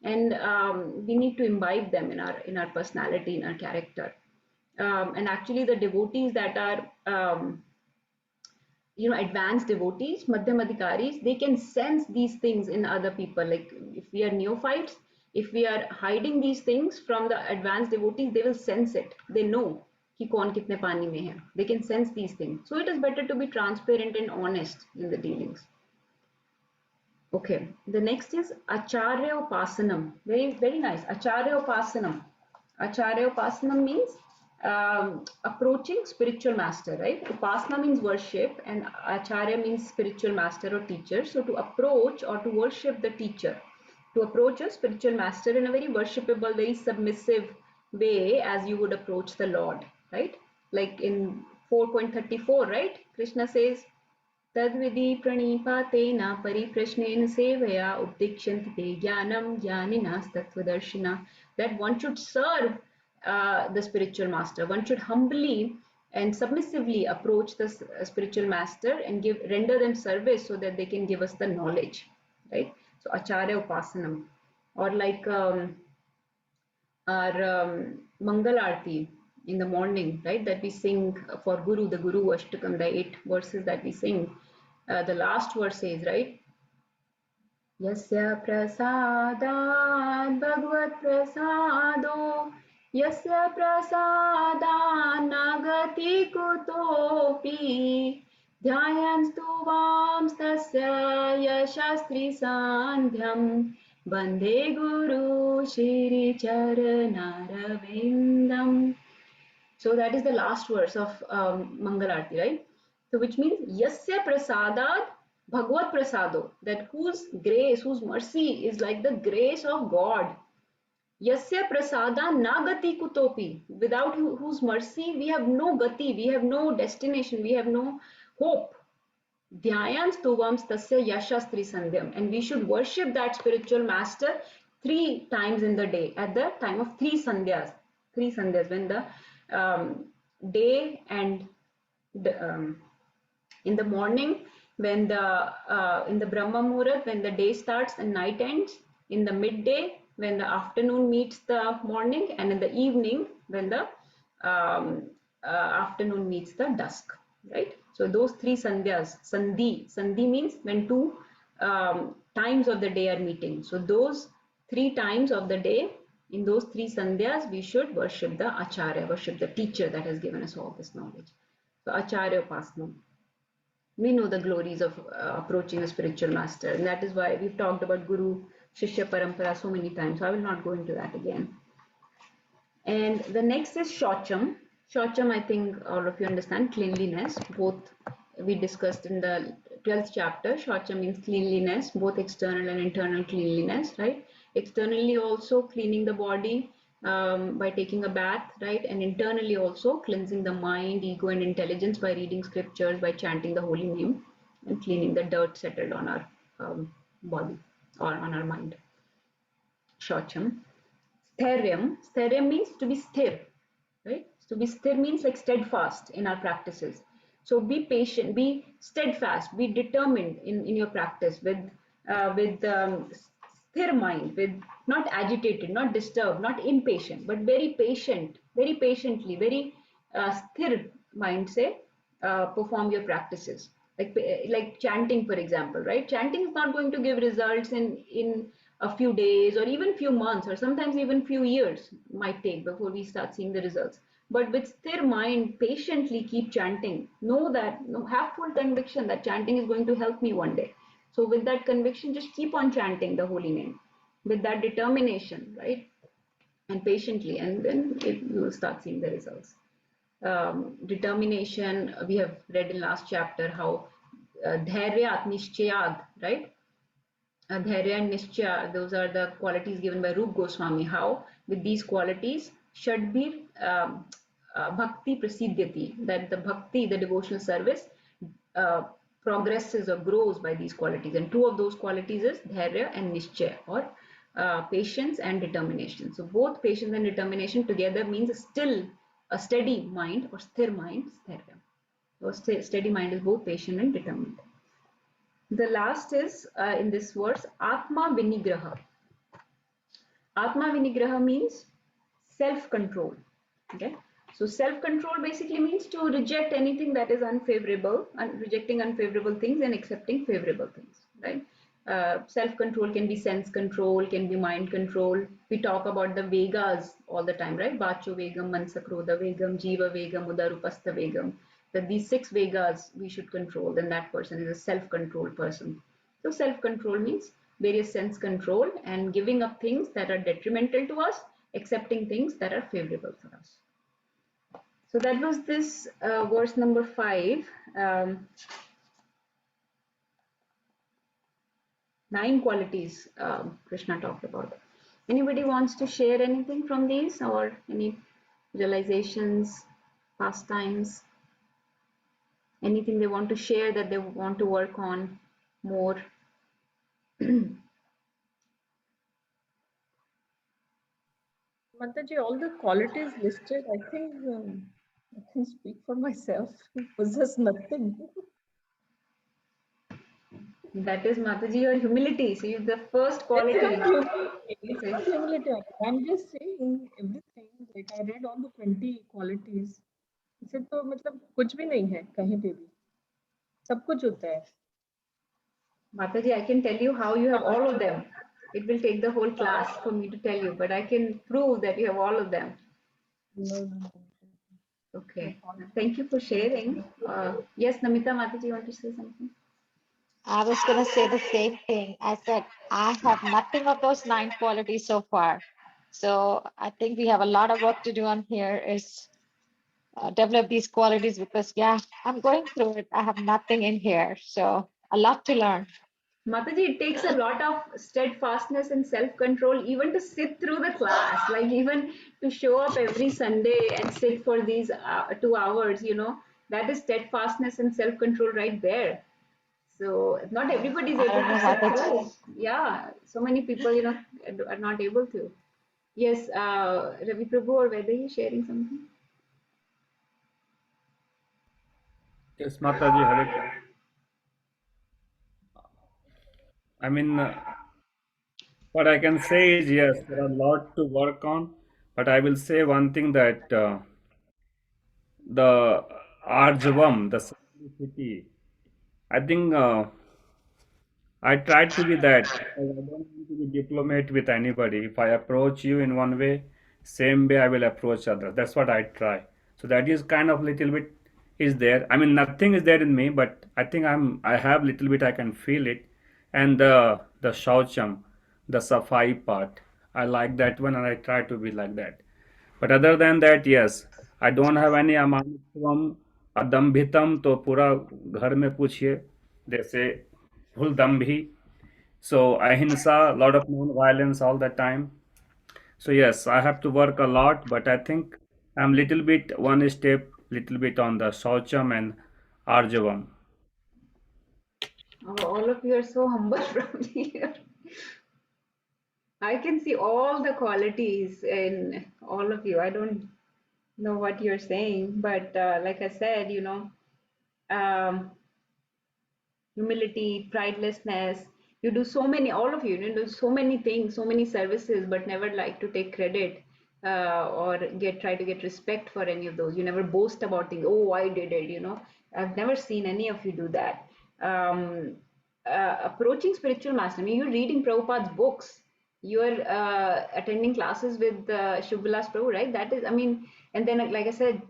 and we need to imbibe them in our personality, in our character. And actually, the devotees that are advanced devotees, madhyamadhikaris, they can sense these things in other people. Like if we are neophytes, if we are hiding these things from the advanced devotees, they will sense it. They know ki kaun kitne pani mein hai. They can sense these things. So it is better to be transparent and honest in the dealings. Okay, the next is Acharya Pasanam. Very, very nice. Acharya Pasanam. Acharya Pasanam means approaching spiritual master, right? Upasana means worship, and Acharya means spiritual master or teacher. So to approach or to worship the teacher, to approach a spiritual master in a very worshipable, very submissive way, as you would approach the Lord, right? Like in 4.34, right? Krishna says, Tadvidi pranipatena pariprashnena sevaya uddikshyanti te jnanam jnaninas tattvadarshina. That one should serve the spiritual master. One should humbly and submissively approach the spiritual master and render them service so that they can give us the knowledge, right? So Acharya Upasanam. Or like our Mangal Aarti in the morning, right, that we sing for Guru, the Guru Ashtakam, the 8 verses that we sing. The last verse says, right, Yasya prasadan Bhagavad prasado Yasya prasadan nagati kutopi Dhyayanstu vamstasya yashastri sandhyam Bande Guru Shri Charanaravindam. So that is the last verse of Mangal Aarti, right? So which means Yasya Prasadad Bhagavad Prasado, that whose grace, whose mercy is like the grace of God. Yasya Prasada Nagati Kutopi, without whose mercy we have no gati, we have no destination, we have no hope. Dhyayan Stuvams Tasya Yashastri Sandhyam, and we should worship that spiritual master 3 times in the day, at the time of 3 sandhyas. 3 sandhyas, when the day and in the morning, when the in the Brahma Muhurat, when the day starts and night ends, in the midday, when the afternoon meets the morning, and in the evening, when the afternoon meets the dusk, right? So those 3 sandhyas, sandhi means when 2 times of the day are meeting. So those 3 times of the day, in those 3 sandhyas, we should worship the Acharya, worship the teacher that has given us all this knowledge. So Acharya Upasana. We know the glories of approaching a spiritual master, and that is why we've talked about Guru, Shishya Parampara so many times. So I will not go into that again. And the next is Shaucham. Shaucham, I think all of you understand, cleanliness. Both we discussed in the 12th chapter. Shaucham means cleanliness, both external and internal cleanliness, right? Externally also cleaning the body by taking a bath, right? And internally also cleansing the mind, ego and intelligence by reading scriptures, by chanting the holy name and cleaning the dirt settled on our body or on our mind. Shaucham. Sthairyam means to be sthir, right? To be sthir means like steadfast in our practices. So be patient, be steadfast, be determined in your practice with sthir mind, with not agitated, not disturbed, not impatient, but very patient, very patiently, very sthir mind, say, perform your practices. Like chanting, for example, right? Chanting is not going to give results in a few days or even few months, or sometimes even few years might take before we start seeing the results. But with sthir mind, patiently keep chanting. Know that, have full conviction that chanting is going to help me one day. So with that conviction, just keep on chanting the holy name with that determination, right? And patiently, and then you will start seeing the results. determination. We have read in last chapter how dhairya nishchayad, right? Dhairya and Nishchaya, those are the qualities given by Rup Goswami. How, with these qualities, Shadbir Bhakti Prasiddhyati, that the Bhakti, the devotional service, uh, progresses or grows by these qualities. And two of those qualities is Dhairya and Nishchaya, or patience and determination. So both patience and determination together means a steady mind, or sthir mind, Dhairya. So steady mind is both patient and determined. The last is in this verse, Atma Vinigraha. Atma Vinigraha means self-control. Okay. So self-control basically means to reject anything that is unfavorable, and rejecting unfavorable things and accepting favorable things. Right. Self-control can be sense control, can be mind control. We talk about the Vegas all the time, right? Vacho Vegam, Mansakrodha Vegam, Jiva Vegam, Udarupastha Vegam. That these 6 Vegas we should control, then that person is a self-controlled person. So self-control means various sense control and giving up things that are detrimental to us, accepting things that are favorable for us. So that was this verse number 5. 9 qualities Krishna talked about. Anybody wants to share anything from these, or any realizations, pastimes, anything they want to share that they want to work on more? Mataji, all the qualities listed, I can speak for myself. Possess nothing. That is, Mataji, your humility. So you, the first quality. It's not humility. I'm just saying everything. Like I read all the 20 qualities. इससे तो मतलब कुछ भी नहीं है कहीं पे भी. सब कुछ होता है. Mataji, I can tell you how you have all of them. It will take the whole class for me to tell you, but I can prove that you have all of them. No. Okay. Thank you for sharing. Yes, Namita, Mataji, you want to say something? I was going to say the same thing. I said, I have nothing of those 9 qualities so far. So I think we have a lot of work to do on here is develop these qualities, because I'm going through it. I have nothing in here. So a lot to learn. Mataji, it takes a lot of steadfastness and self-control even to sit through the class, like even to show up every Sunday and sit for these 2 hours, that is steadfastness and self-control right there. So not everybody is able to sit through. Yeah, so many people, are not able to. Yes, Ravi Prabhu or Vaidehi sharing something? Yes, Mataji, Hare Krishna. I mean, what I can say is yes, there are a lot to work on, but I will say one thing that the Arjavam, the simplicity, I think I tried to be that because I don't want to be diplomat with anybody. If I approach you in one way, same way I will approach others. That's what I try. So that is kind of little bit is there. I mean, nothing is there in me, but I think I have little bit. I can feel it, and the shaucham, the safai part. I like that one, and I try to be like that. But other than that, yes, I don't have any अमानित्वम अदम्भितम तो पूरा घर में पूछिए जैसे full dambhi. So ahimsa, lot of non-violence all the time. So yes, I have to work a lot, but I think I'm little bit one step, little bit on the Shaucham and Arjavam. Oh, all of you are so humble from here. I can see all the qualities in all of you. I don't know what you're saying, but like I said, um, humility, pridelessness. You do so many, all of you, do so many things, so many services, but never like to take credit or try to get respect for any of those. You never boast about things. Oh, I did it. I've never seen any of you do that. Approaching spiritual master. I mean, you're reading Prabhupada's books. You're attending classes with Shiv Vilas Prabhu, right? That is, I mean, and then, like I said,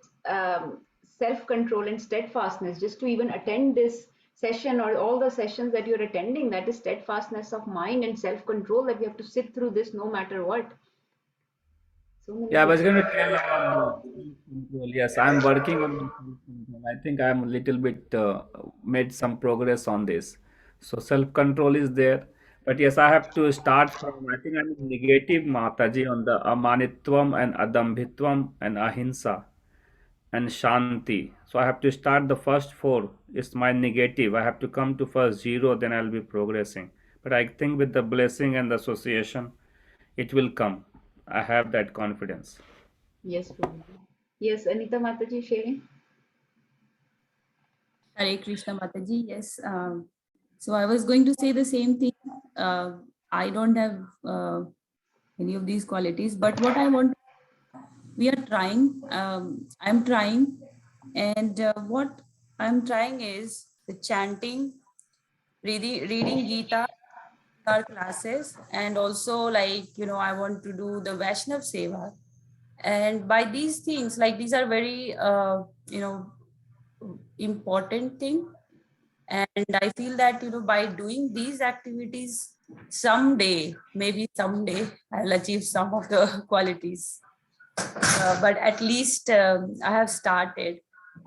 self-control and steadfastness just to even attend this session or all the sessions that you're attending, that is steadfastness of mind and self-control, that you have to sit through this no matter what. So many Yeah, I was people. going to tell about the self-control. Yes, I'm working on the self-control. I think I'm a little bit made some progress on this. So self-control is there. But yes, I have to start from, I think I'm negative Mataji on the amanitvam and adambhitvam and ahimsa and shanti. So I have to start the first four. It's my negative. I have to come to first zero, then I'll be progressing. But I think with the blessing and the association, it will come. I have that confidence. Yes, Prabhuji. Yes, Anita Mataji sharing. Hare Krishna Mataji. Yes. So I was going to say the same thing. I don't have any of these qualities, but what I want, we are trying. I'm trying, and what I'm trying is the chanting, reading Gita, our classes, and also I want to do the Vaishnav Seva. And by these things, like these are very you know important thing, and I feel that by doing these activities, someday, maybe someday, I'll achieve some of the qualities. But at least I have started,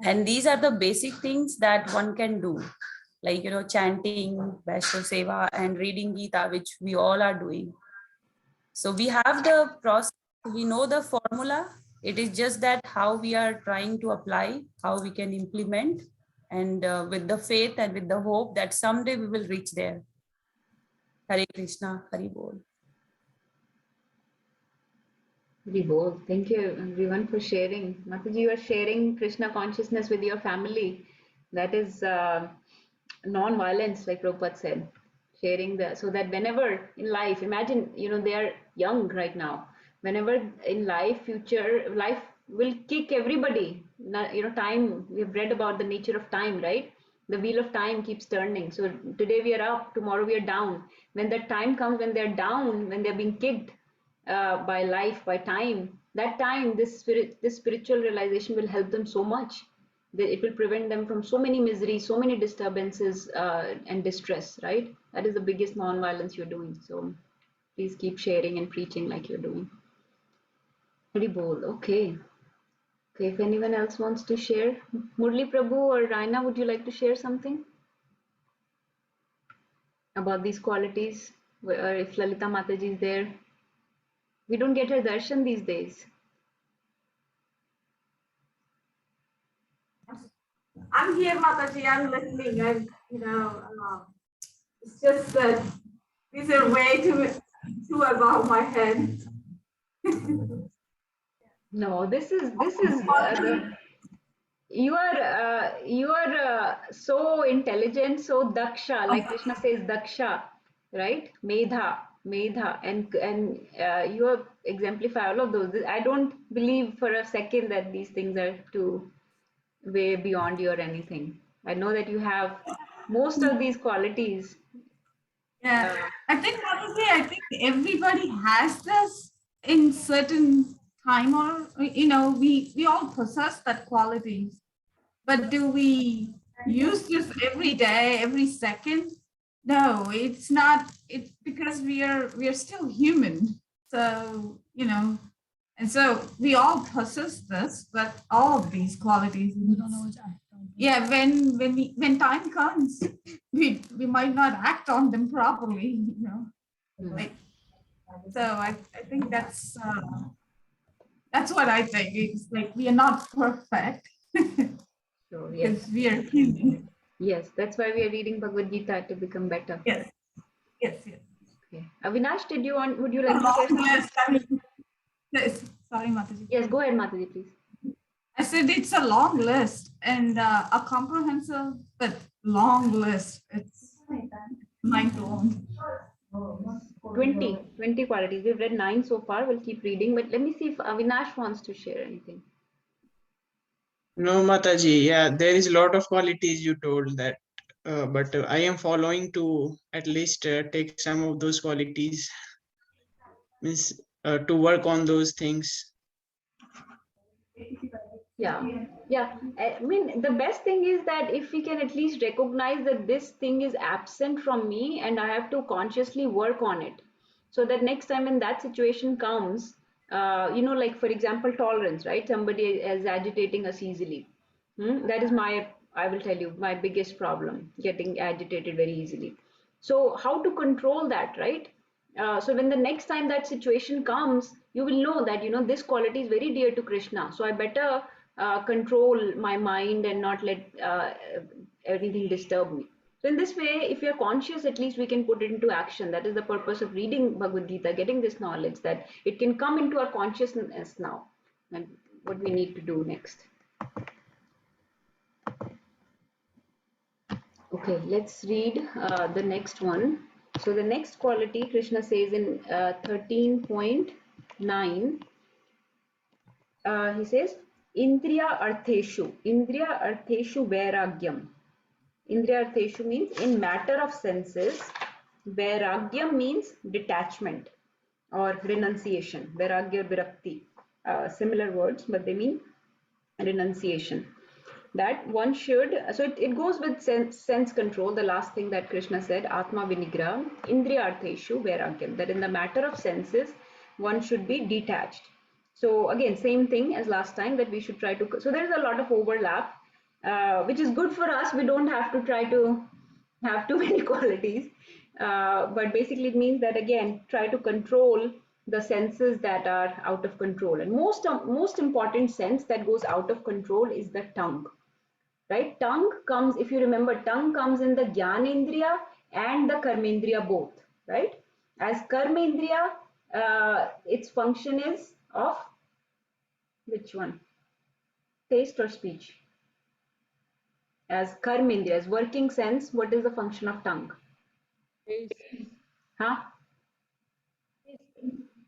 and these are the basic things that one can do, like chanting Vaishnav Seva and reading Gita, which we all are doing. So we have the process, we know the formula. It is just that how we are trying to apply, how we can implement, and with the faith and with the hope that someday we will reach there. Hare Krishna, Hari Bol. Very bold. Thank you everyone for sharing. Mataji, you are sharing Krishna consciousness with your family. That is non-violence, like Prabhupada said. Sharing the so that whenever in life, imagine they are young right now. Whenever in life, future life will kick everybody. Time. We have read about the nature of time, right? The wheel of time keeps turning. So today we are up, tomorrow we are down. When that time comes, when they're down, when they're being kicked by life, by time, that time, this spiritual realization will help them so much that it will prevent them from so many miseries, so many disturbances and distress, right? That is the biggest non-violence you're doing. So please keep sharing and preaching like you're doing. Very bold. Okay. Okay, if anyone else wants to share, Murli Prabhu or Raina, would you like to share something about these qualities? Or if Lalita Mataji is there, we don't get her darshan these days. I'm here, Mataji. I'm listening. It's just that these are way too above my head. No, this is you are so intelligent, so daksha, like Krishna says daksha, right? Medha, and you have exemplify all of those. I don't believe for a second that these things are too way beyond you or anything. I know that you have most of these qualities. Yeah, I think everybody has this in certain time, or we all possess that qualities. But do we use this every day, every second? No, it's not. It's because we are still human. So and so we all possess this, but all of these qualities. We don't know which act on. Yeah, when time comes, we might not act on them properly. Like, so I think that's what I think. It's like we are not perfect. So yes, because we are human. Yes, that's why we are reading Bhagavad Gita to become better. Yes. Okay. Avinash, would you like to share something? Sorry, Mataji. Yes, go ahead, Mataji, please. I said it's a long list and a comprehensive but long list. It's mind-blowing. 20 qualities. We've read 9 so far. We'll keep reading, but let me see if Avinash wants to share anything. No, Mataji. Yeah, there is a lot of qualities you told that, but I am following to at least take some of those qualities, means to work on those things. Yeah. I mean, the best thing is that if we can at least recognize that this thing is absent from me and I have to consciously work on it, so that next time when that situation comes, like for example, tolerance, right? Somebody is agitating us easily. That is I will tell you, my biggest problem, getting agitated very easily. So how to control that, right? So when the next time that situation comes, you will know that, this quality is very dear to Krishna. So I better control my mind and not let anything disturb me. So in this way, if you're conscious, at least we can put it into action. That is the purpose of reading Bhagavad Gita, getting this knowledge that it can come into our consciousness now, and what we need to do next. Okay, let's read the next one. So the next quality, Krishna says in 13.9, he says, Indriya artheshu vairagyam. Indriya artheshu means in matter of senses. Vairagyam means detachment or renunciation. Vairagya, virakti, similar words, but they mean renunciation. That one should, so it goes with sense control, the last thing that Krishna said, Atma Vinigraha, Indriya artheshu vairagyam, that in the matter of senses, one should be detached. So again, same thing as last time, that we should try to, so there is a lot of overlap, which is good for us. We don't have to try to have too many qualities. But basically it means that, again, try to control the senses that are out of control. And most important sense that goes out of control is the tongue. Right? Tongue comes, if you remember, tongue comes in the Jnanendriya and the Karmendriya both, right? As Karmendriya, its function is of which one? Taste or speech? As Karmendriya, as working sense, what is the function of tongue? Taste. Huh?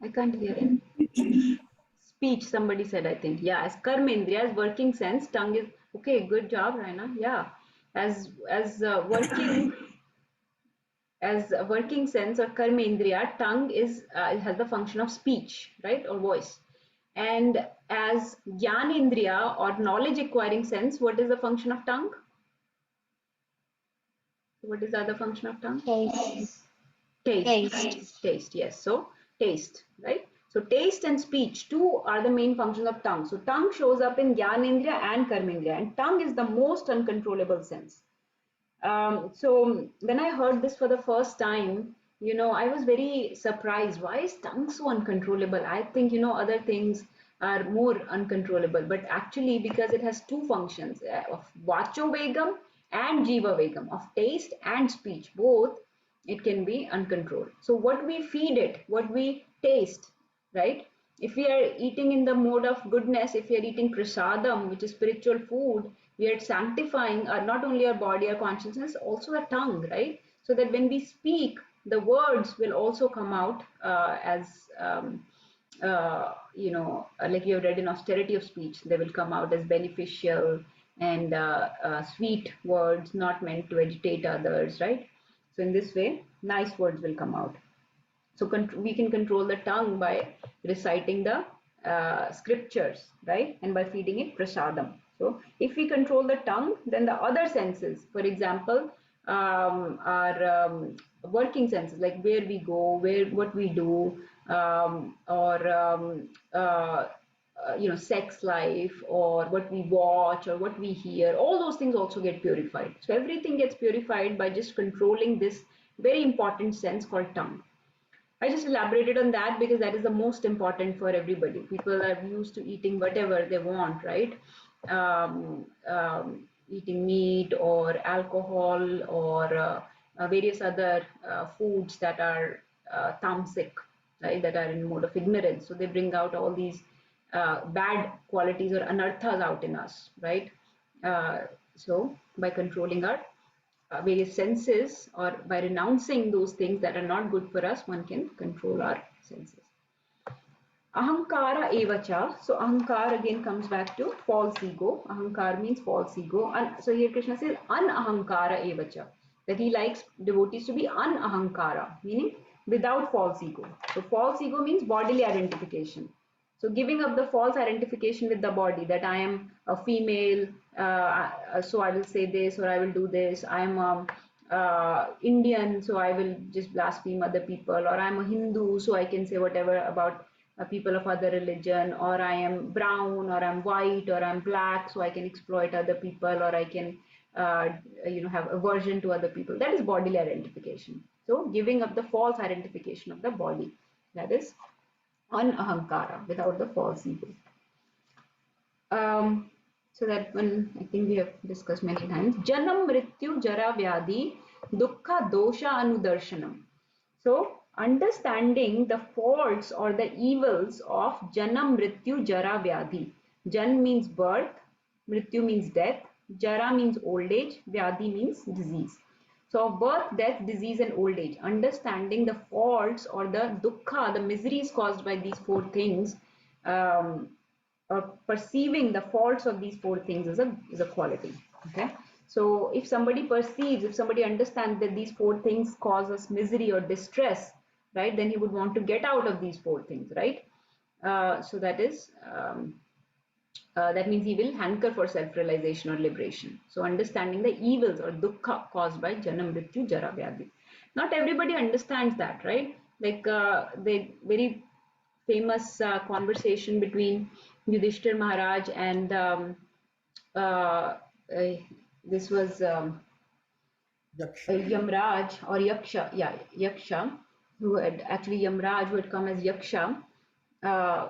I can't hear it. Speech, somebody said, I think. Yeah, as Karmendriya, as working sense, tongue is, okay, good job, Raina. Yeah. As working as a working sense or karmendriya, tongue is has the function of speech, right, or voice. And as jnanendriya or knowledge acquiring sense, what is the function of tongue? What is the other function of tongue? Taste. Taste, yes. So taste, right? So taste and speech, two are the main functions of tongue. So tongue shows up in jnanendriya and karmendriya, and tongue is the most uncontrollable sense. So when I heard this for the first time, I was very surprised. Why is tongue so uncontrollable? I think, other things are more uncontrollable, but actually because it has two functions of vacho vegam and jiva vegam, of taste and speech, both it can be uncontrolled. So what we feed it, what we taste, right? If we are eating in the mode of goodness, if we are eating prasadam, which is spiritual food, we are sanctifying not only our body, our consciousness, also the tongue, right? So that when we speak, the words will also come out as, like you have read in austerity of speech, they will come out as beneficial and sweet words, not meant to agitate others, right? So in this way, nice words will come out. So we can control the tongue by reciting the scriptures, right? And by feeding it prasadam. So if we control the tongue, then the other senses, for example, are working senses, like where we go, what we do, or sex life, or what we watch, or what we hear. All those things also get purified. So everything gets purified by just controlling this very important sense called tongue. I just elaborated on that because that is the most important for everybody. People are used to eating whatever they want, right? Eating meat or alcohol or various other foods that are tamasic, right? That are in mode of ignorance. So they bring out all these bad qualities or anarthas out in us, right? So by controlling our various senses, or by renouncing those things that are not good for us, one can control our senses. Ahankara evacha. So ahankar again comes back to false ego. Ahankar means false ego. And so here Krishna says anahankara evacha, that he likes devotees to be anahankara, meaning without false ego. So false ego means bodily identification. So giving up the false identification with the body, that I am a female, so I will say this or I will do this. I am Indian, so I will just blaspheme other people, or I'm a Hindu, so I can say whatever about people of other religion, or I am brown, or I'm white, or I'm black, so I can exploit other people, or I can have aversion to other people. That is bodily identification. So giving up the false identification of the body, that is an-ahankara, without the false ego. So that one I think we have discussed many times. Janam, Mrityu, Jara, Vyadhi, Dukkha, Dosha, Anudarshanam. So understanding the faults or the evils of Janam, Mrityu, Jara, Vyadhi. Jan means birth, Mrityu means death, Jara means old age, Vyadhi means disease. So birth, death, disease and old age. Understanding the faults or the dukkha, the miseries caused by these four things, or perceiving the faults of these four things is a quality. Okay. So if somebody perceives, if somebody understands that these four things cause us misery or distress, right, then he would want to get out of these four things, right? So that is that means he will hanker for self-realization or liberation. So understanding the evils or dukkha caused by janam, mrityu, jara, vyadhi. Not everybody understands that, right? Like the very famous conversation between Yudhishthir Maharaj and uh, uh, this was Yamraj or Yaksha, yeah, Yaksha, who had actually Yamraj, who had come as Yaksha,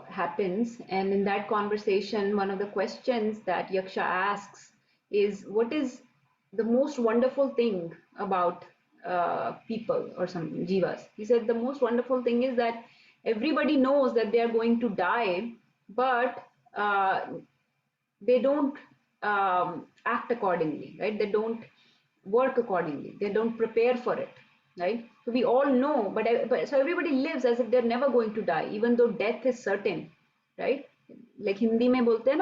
happens. And in that conversation, one of the questions that Yaksha asks is, what is the most wonderful thing about people or some jivas? He said, the most wonderful thing is that everybody knows that they are going to die, but they don't act accordingly, right? They don't work accordingly. They don't prepare for it, right? So we all know, but so everybody lives as if they're never going to die, even though death is certain, right? Like Hindi में बोलते हैं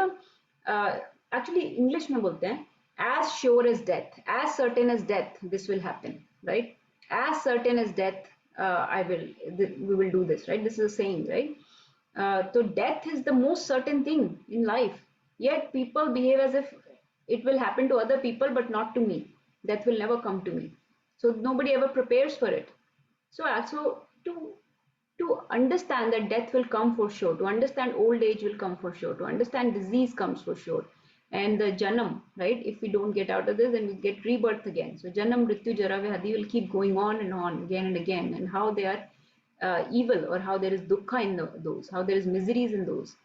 ना, actually English में बोलते हैं, as sure as death, as certain as death, this will happen, right? As certain as death, we will do this, right? This is a saying, right? So death is the most certain thing in life. Yet people behave as if it will happen to other people, but not to me. Death will never come to me. So nobody ever prepares for it. So also to understand that death will come for sure, to understand old age will come for sure, to understand disease comes for sure, and the janam, right? If we don't get out of this, then we get rebirth again. So janam, mrityu, jara, vyadhi will keep going on and on again and again, and how they are evil, or how there is dukkha in those, how there is miseries in those,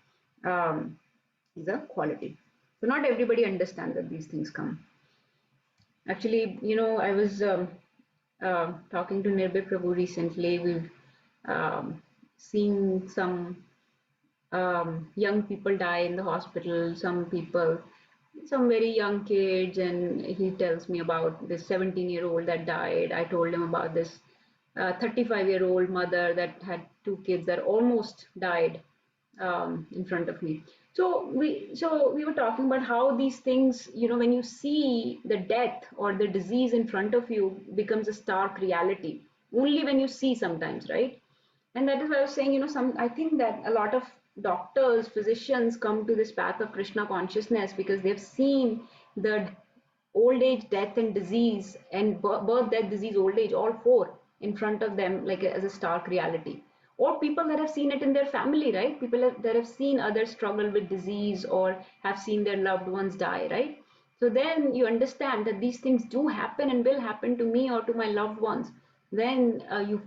is a quality. So not everybody understands that these things come. Actually, I was talking to Nirbhay Prabhu recently. We've seen some young people die in the hospital, some very young kids, and he tells me about this 17-year-old that died. I told him about this 35-year-old mother that had two kids that almost died in front of me. So we were talking about how these things, when you see the death or the disease in front of you, becomes a stark reality. Only when you see sometimes, right? And that is why I was saying, I think that a lot of doctors, physicians come to this path of Krishna consciousness because they've seen the old age, death and disease, and birth, death, disease, old age, all four in front of them, like as a stark reality. Or people that have seen it in their family, right? People that have seen others struggle with disease or have seen their loved ones die, right? So then you understand that these things do happen and will happen to me or to my loved ones. Then you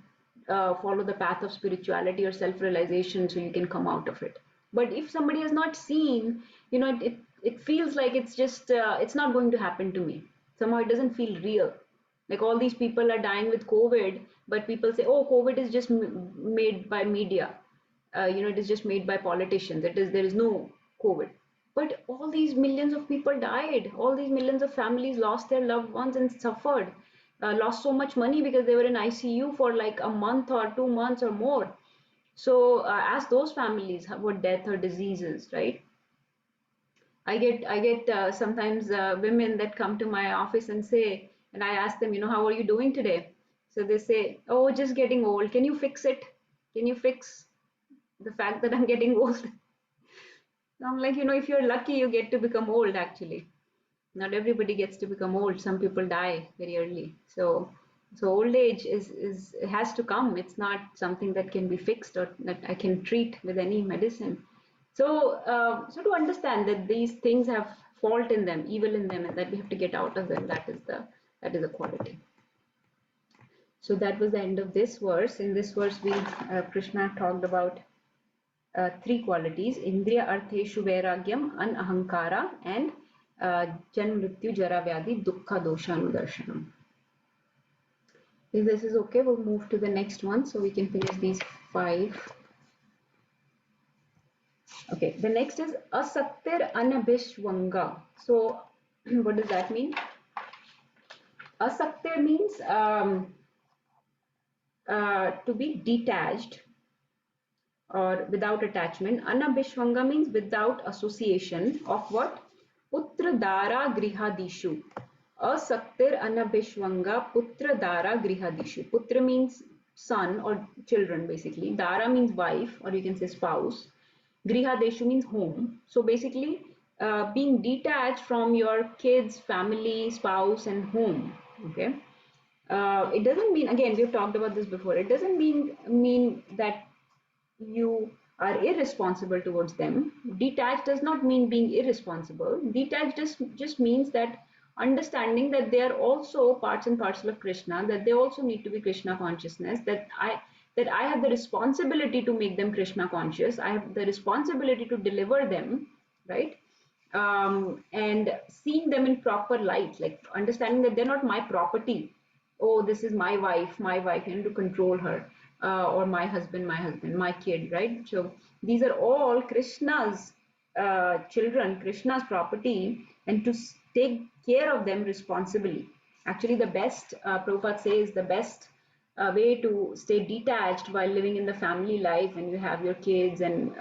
follow the path of spirituality or self-realization so you can come out of it. But if somebody has not seen, it feels like it's just it's not going to happen to me. Somehow it doesn't feel real. Like all these people are dying with COVID, but people say, oh, COVID is just made by media. It is just made by politicians. There is no COVID. But all these millions of people died. All these millions of families lost their loved ones and suffered, lost so much money because they were in ICU for like a month or 2 months or more. So ask those families what death or diseases, right? I get sometimes women that come to my office and say, and I ask them, how are you doing today? So they say, oh, just getting old. Can you fix it? Can you fix the fact that I'm getting old? I'm like, if you're lucky, you get to become old actually. Not everybody gets to become old. Some people die very early. So So old age has to come. It's not something that can be fixed or that I can treat with any medicine. So so to understand that these things have fault in them, evil in them, and that we have to get out of them. That is the quality. So that was the end of this verse. In this verse, we Krishna talked about three qualities: Indriya Artheshu Vairagyam, Anahankara, and Jan Mrityu Jara Vyadhi Dukkha Dosha Anudarshanam. If this is okay, we'll move to the next one so we can finish these 5. Okay, the next is Asaktir Anabhishwanga. So, what does that mean? Asaktir means to be detached or without attachment. Anabhishwanga means without association of what? Putra Dara Grihadishu. Asaktir Anabhishwanga Putra Dara Grihadishu. Putra means son or children basically. Dara means wife or you can say spouse. Grihadeshu means home. So basically being detached from your kids, family, spouse and home. Okay. It doesn't mean, again, we've talked about this before, it doesn't mean that you are irresponsible towards them. Detached does not mean being irresponsible. Detached just means that understanding that they are also parts and parcel of Krishna, that they also need to be Krishna consciousness, that I have the responsibility to make them Krishna conscious. I have the responsibility to deliver them, right? And seeing them in proper light, like understanding that they're not my property. Oh, this is my wife, you need to control her. Or my husband, my kid, right? So these are all Krishna's children, Krishna's property, and to take care of them responsibly. Actually, the best, Prabhupada says, the best way to stay detached while living in the family life and you have your kids and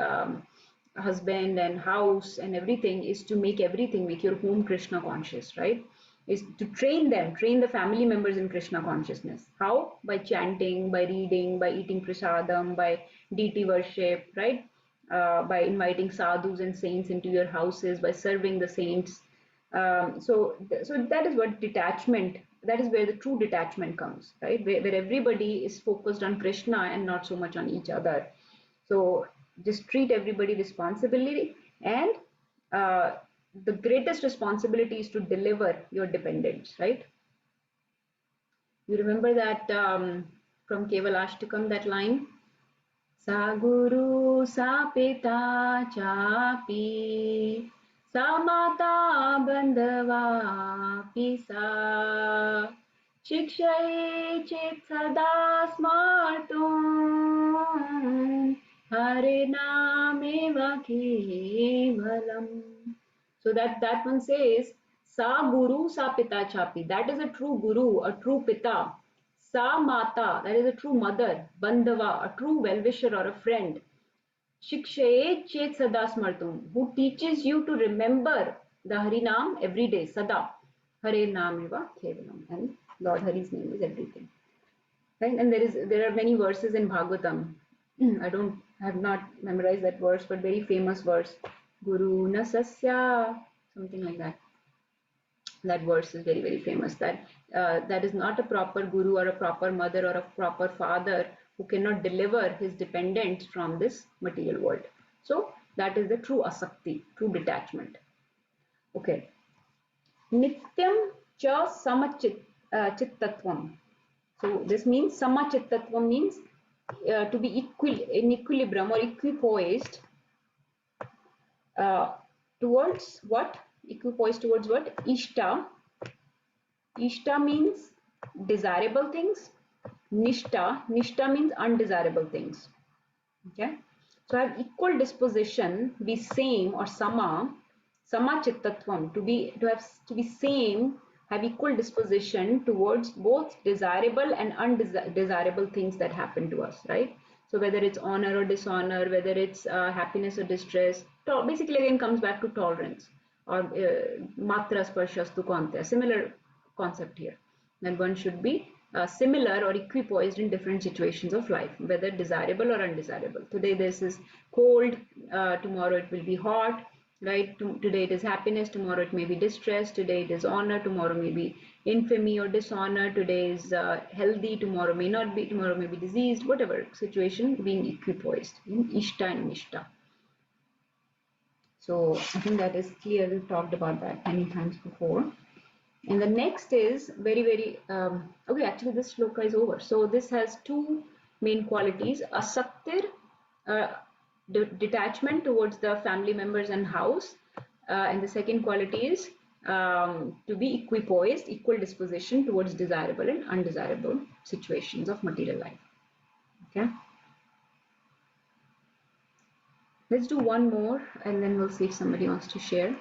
husband and house and everything is to make your home Krishna conscious, right? Is to train the family members in Krishna consciousness. How? By chanting, by reading, by eating prasadam, by deity worship, right? By inviting sadhus and saints into your houses, by serving the saints. So that is what detachment, that is where the true detachment comes, right? Where everybody is focused on Krishna and not so much on each other. So just treat everybody responsibly, and the greatest responsibility is to deliver your dependents, right? You remember that from Kevalashtakam, that line? Sa guru sa pita chapi sa mata bandhava pisa shikshaye chit sada smartum hare nameva kevalam. So that one says, Sa Guru Sa Pita Chapi. That is a true Guru, a true Pita. Sa Mata, that is a true mother. Bandhava, a true well-wisher or a friend. Shikshaye Chet Sada Smartum, who teaches you to remember the Harinam every day. Sada. Hare Nameva Kevalam. And Lord Hari's name is everything. Right? And there are many verses in Bhagavatam. I have not memorized that verse, but very famous verse. Guru Nasasya, something like that. That verse is very, very famous. That is not a proper guru or a proper mother or a proper father who cannot deliver his dependents from this material world. So that is the true asakti, true detachment. Okay. Nityam cha samachittatvam. So this means samachittatvam means to be in equilibrium or equipoised towards what? Equipoised towards what? Ishta. Ishta means desirable things. Nishta means undesirable things. Okay. So have equal disposition, be same or sama chittatvam, to be same, have equal disposition towards both desirable and undesirable things that happen to us, right? So whether it's honor or dishonor, whether it's happiness or distress, basically again comes back to tolerance, or matra sparshastu kantya, similar concept here. Then one should be similar or equipoised in different situations of life, whether desirable or undesirable. Today this is cold, tomorrow it will be hot, right? Today it is happiness, tomorrow it may be distress, today it is honor, tomorrow may be infamy or dishonor, today is healthy, tomorrow may not be, tomorrow may be diseased, whatever situation, being equipoised in Ishta and Nishta. So I think that is clear. We've talked about that many times before. And the next is very, okay, actually this shloka is over. So this has two main qualities, asaktir, detachment towards the family members and house. And the second quality is to be equipoised, equal disposition towards desirable and undesirable situations of material life. Okay. Let's do one more and then we'll see if somebody wants to share.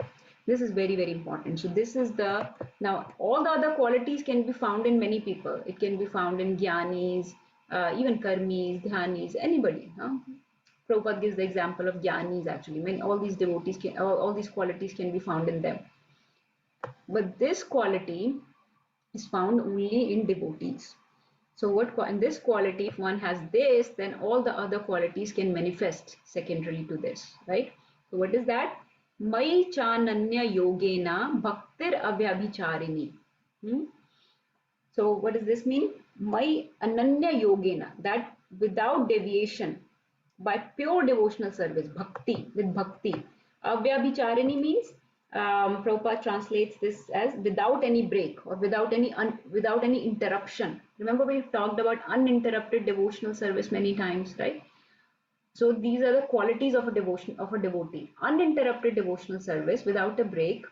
This is very important. So this is the, now all the other qualities can be found in many people. It can be found in Gyanis, even Karmis, Dhyanis, anybody. Huh? Prabhupada gives the example of Gyanis actually. When all these devotees can, all these qualities can be found in them. But this quality is found only in devotees. So what in this quality, if one has this, then all the other qualities can manifest secondarily to this, right? So what is that? Mai chananya yogena bhaktir avyabhicharini. So what does this mean? Mai ananya yogena, that without deviation, by pure devotional service, bhakti, with bhakti. Avyabhicharini means, Prabhupada translates this as without any break or without any interruption. Remember we've talked about uninterrupted devotional service many times, right? So these are the qualities of a devotee. Uninterrupted devotional service without a break,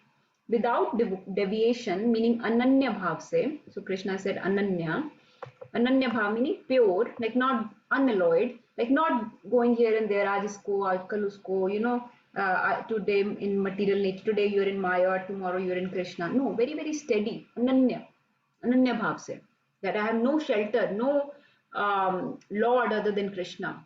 without deviation, meaning ananya bhav se. So Krishna said ananya. Ananya bhav meaning pure, like not unalloyed, like not going here and there, aaj isko, aaj kal usko, today in material nature, today you're in Maya, tomorrow you're in Krishna. No, very steady, ananya bhav se. That I have no shelter, no Lord other than Krishna.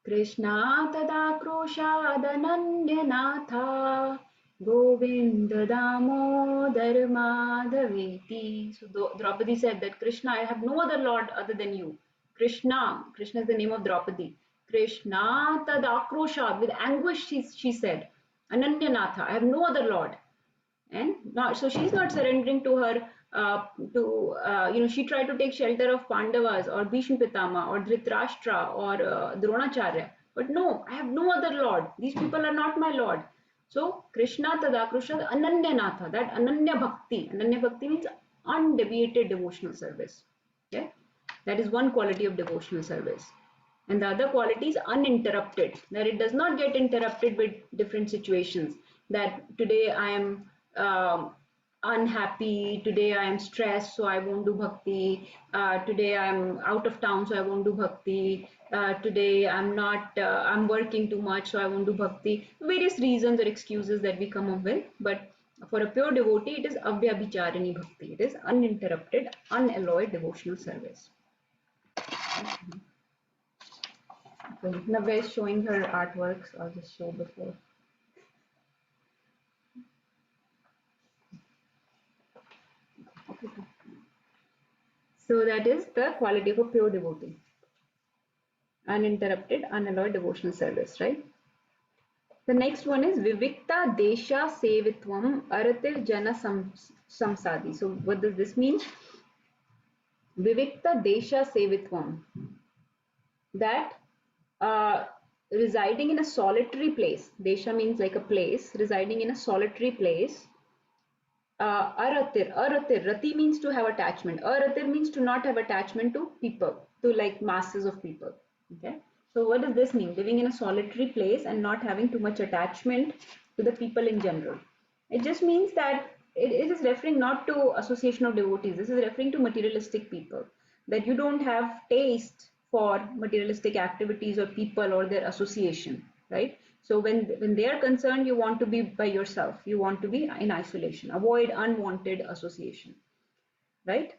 Krishna tadakroshadananyanatha Govinda Damodar Madhaveti. So Draupadi said that Krishna, I have no other Lord other than you. Krishna is the name of Draupadi. Krishna tadakrosha, with anguish she said, Ananyanatha, I have no other Lord. And not, so she's not surrendering to her she tried to take shelter of Pandavas or Bhishma Pitama or Dhritarashtra or Dronacharya, but no, I have no other Lord, these people are not my Lord. So Krishna tadakrusha ananyanatha, that ananya bhakti means undeviated devotional service. Okay, that is one quality of devotional service. And the other quality is uninterrupted, that it does not get interrupted with different situations, that today I am unhappy, today I am stressed, so I won't do bhakti, today I am out of town, so I won't do bhakti, today I'm not, I'm working too much, so I won't do bhakti. Various reasons or excuses that we come up with, but for a pure devotee, it is avyabhicharini bhakti. It is uninterrupted, unalloyed devotional service. Okay. Navya is showing her artworks. I'll just show before. So that is the quality of a pure devotee. Uninterrupted, unalloyed devotional service, right? The next one is Vivikta Desha Sevitvam Aratir Jana Samsadi. So what does this mean? Vivikta Desha Sevitvam. That residing in a solitary place, Desha means like a place, residing in a solitary place. Aratir, rati means to have attachment. Aratir means to not have attachment to people, to like masses of people. Okay. So what does this mean? Living in a solitary place and not having too much attachment to the people in general. It just means that it is referring not to association of devotees. This is referring to materialistic people. That you don't have taste for materialistic activities or people or their association, right? So when they are concerned, you want to be by yourself. You want to be in isolation. Avoid unwanted association, right?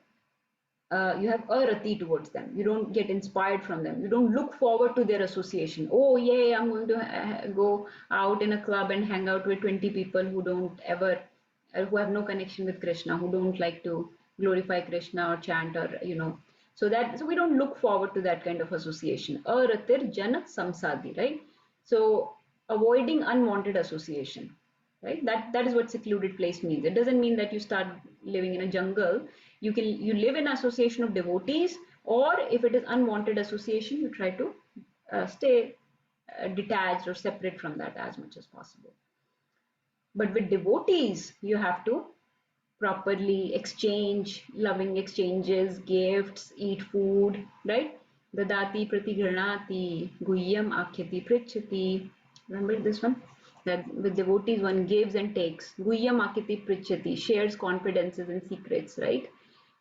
You have a rati towards them. You don't get inspired from them. You don't look forward to their association. Oh, yeah, I'm going to go out in a club and hang out with 20 people who don't ever, who have no connection with Krishna, who don't like to glorify Krishna or chant or, So we don't look forward to that kind of association. Aratir jana samsadi, right? So avoiding unwanted association, right? That is what secluded place means. It doesn't mean that you start living in a jungle. You live in association of devotees, or if it is unwanted association, you try to stay detached or separate from that as much as possible. But with devotees, you have to properly exchange, loving exchanges, gifts, eat food, right? Dadati pratigranati, guhyam akhyati prichati. Remember this one? That with devotees one gives and takes. Guhyam akhyati prichati, shares confidences and secrets, right?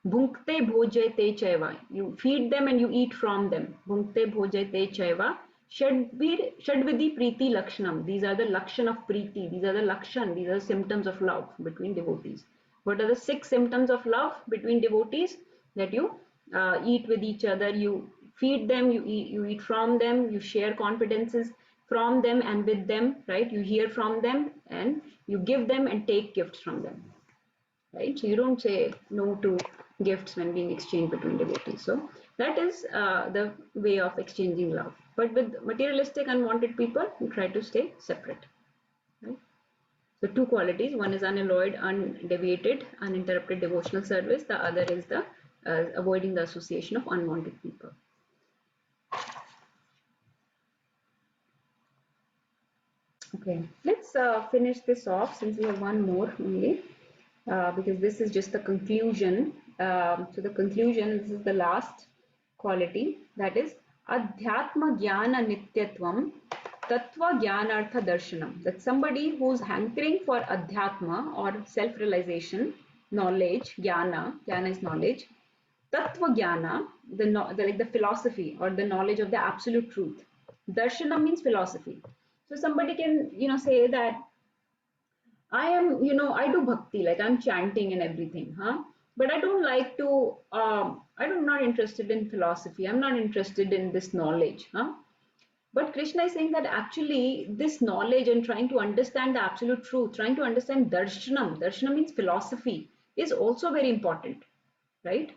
Bhunkte bhojate chaiva. You feed them and you eat from them. Bhunkte bhojate chaiva. Shadvidi Preeti Lakshanam. These are the Lakshan of Preeti. These are the Lakshan. These are symptoms of love between devotees. What are the 6 symptoms of love between devotees? That you eat with each other, you feed them, you eat from them, you share confidences from them and with them, right? You hear from them and you give them and take gifts from them, right? So you don't say no to gifts when being exchanged between devotees. So that is the way of exchanging love. But with materialistic unwanted people, you try to stay separate, right? So 2 qualities. One is unalloyed, undeviated, uninterrupted devotional service. The other is the avoiding the association of unwanted people. Okay, let's finish this off since we have one more only, because this is just the conclusion. So the conclusion, this is the last quality, that is Adhyatma Jnana Nityatvam Tattva Jnanartha Darshanam. That somebody who's hankering for Adhyatma or self-realization, knowledge, Jnana is knowledge, Tattva Jnana, like the philosophy or the knowledge of the absolute truth. Darshanam means philosophy. So somebody can, say that I am, I do bhakti, like I'm chanting and everything, huh? But I don't like to, I'm not interested in philosophy. I'm not interested in this knowledge, huh? But Krishna is saying that actually this knowledge and trying to understand the absolute truth, trying to understand darshanam means philosophy, is also very important, right?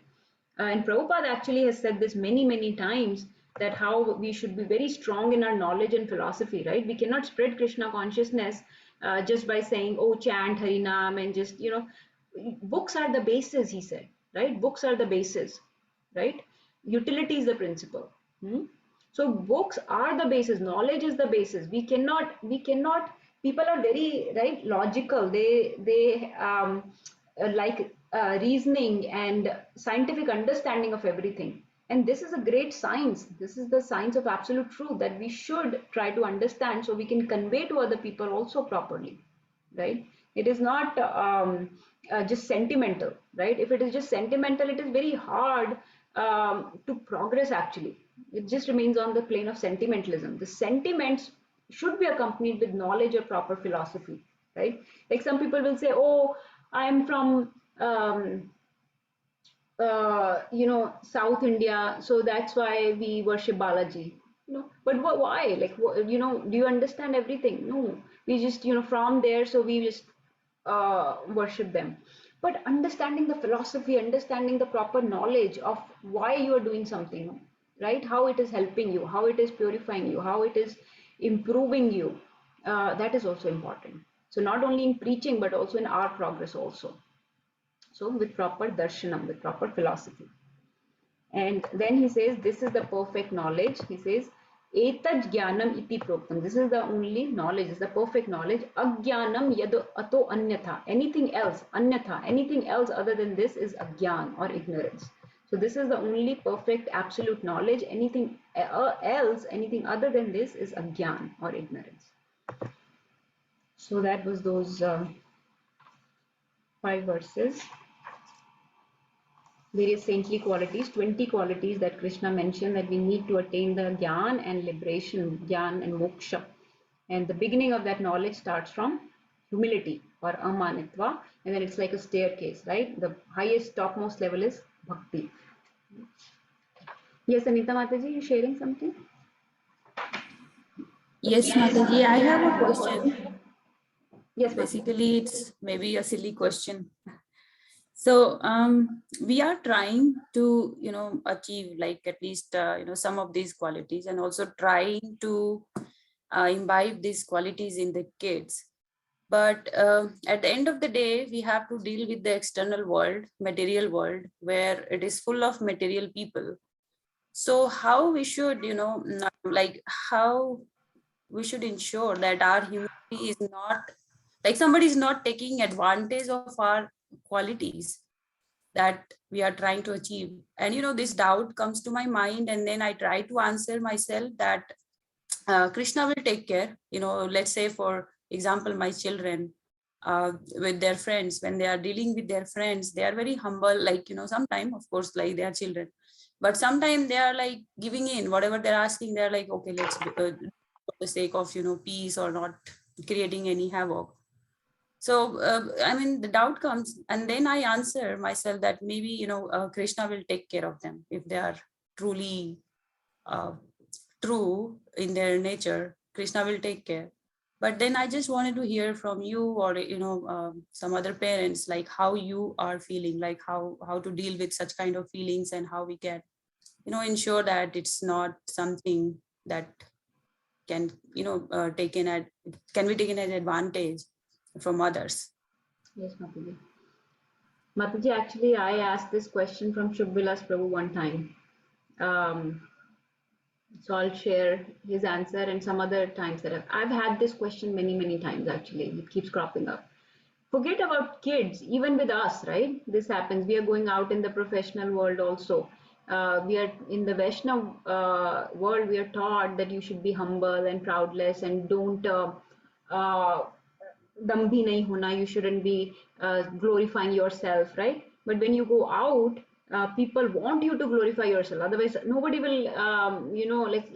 And Prabhupada actually has said this many, many times, that how we should be very strong in our knowledge and philosophy, right? We cannot spread Krishna consciousness just by saying, oh, chant Harinam and just, books are the basis, he said, right? Books are the basis, right? Utility is the principle. So books are the basis, knowledge is the basis. We cannot, people are very, right, logical. They like reasoning and scientific understanding of everything. And this is a great science. This is the science of absolute truth that we should try to understand so we can convey to other people also properly, right? It is not just sentimental, right? If it is just sentimental, it is very hard to progress actually. It just remains on the plane of sentimentalism. The sentiments should be accompanied with knowledge or proper philosophy, right? Like some people will say, oh, I'm from South India, so that's why we worship Balaji. But why? Like, do you understand everything? No, we just, from there, so we just worship them. But understanding the philosophy, understanding the proper knowledge of why you are doing something, right? How it is helping you, how it is purifying you, how it is improving you, that is also important. So not only in preaching, but also in our progress also. So with proper darshanam, with proper philosophy. And then he says, this is the perfect knowledge. He says, etaj jnanam iti proktam. This is the only knowledge, is the perfect knowledge. Ajnanam yad ato anyatha. Anything else, anyatha, anything else other than this is ajnan or ignorance. So this is the only perfect absolute knowledge. Anything else, anything other than this is ajnan or ignorance. So that was those 5 verses. Various saintly qualities, 20 qualities that Krishna mentioned that we need to attain the Gyan and liberation, Gyan and Moksha. And the beginning of that knowledge starts from humility or amanitva, and then it's like a staircase, right? The highest, topmost level is bhakti. Yes, Anita Mataji, you sharing something? Yes, Mataji, I have a question. Yes, basically, it's maybe a silly question. So we are trying to, achieve like at least, some of these qualities, and also trying to imbibe these qualities in the kids. But at the end of the day, we have to deal with the external world, material world, where it is full of material people. So how we should, like how we should ensure that our humanity is not, like somebody is not taking advantage of our qualities that we are trying to achieve. And, this doubt comes to my mind, and then I try to answer myself that Krishna will take care. Let's say, for example, my children with their friends, when they are dealing with their friends, they are very humble, like, sometimes, of course, like they are children, but sometimes they are like giving in whatever they're asking. They're like, okay, let's for the sake of, peace, or not creating any havoc. So, I mean, the doubt comes, and then I answer myself that maybe, Krishna will take care of them if they are truly uh, true in their nature. Krishna will take care. But then I just wanted to hear from you, or some other parents, like how you are feeling, like how to deal with such kind of feelings, and how we can ensure that it's not something that can can be taken as advantage from others. Yes, Mataji. Mataji, actually, I asked this question from Shubbilas Prabhu one time. So I'll share his answer, and some other times that I've had this question many, many times. Actually, it keeps cropping up. Forget about kids, even with us, right? This happens. We are going out in the professional world also. We are in the Vaishnav world. We are taught that you should be humble and proudless, and don't uh, dam bhi nahi hona. You shouldn't be glorifying yourself, right? But when you go out, people want you to glorify yourself. Otherwise, nobody will,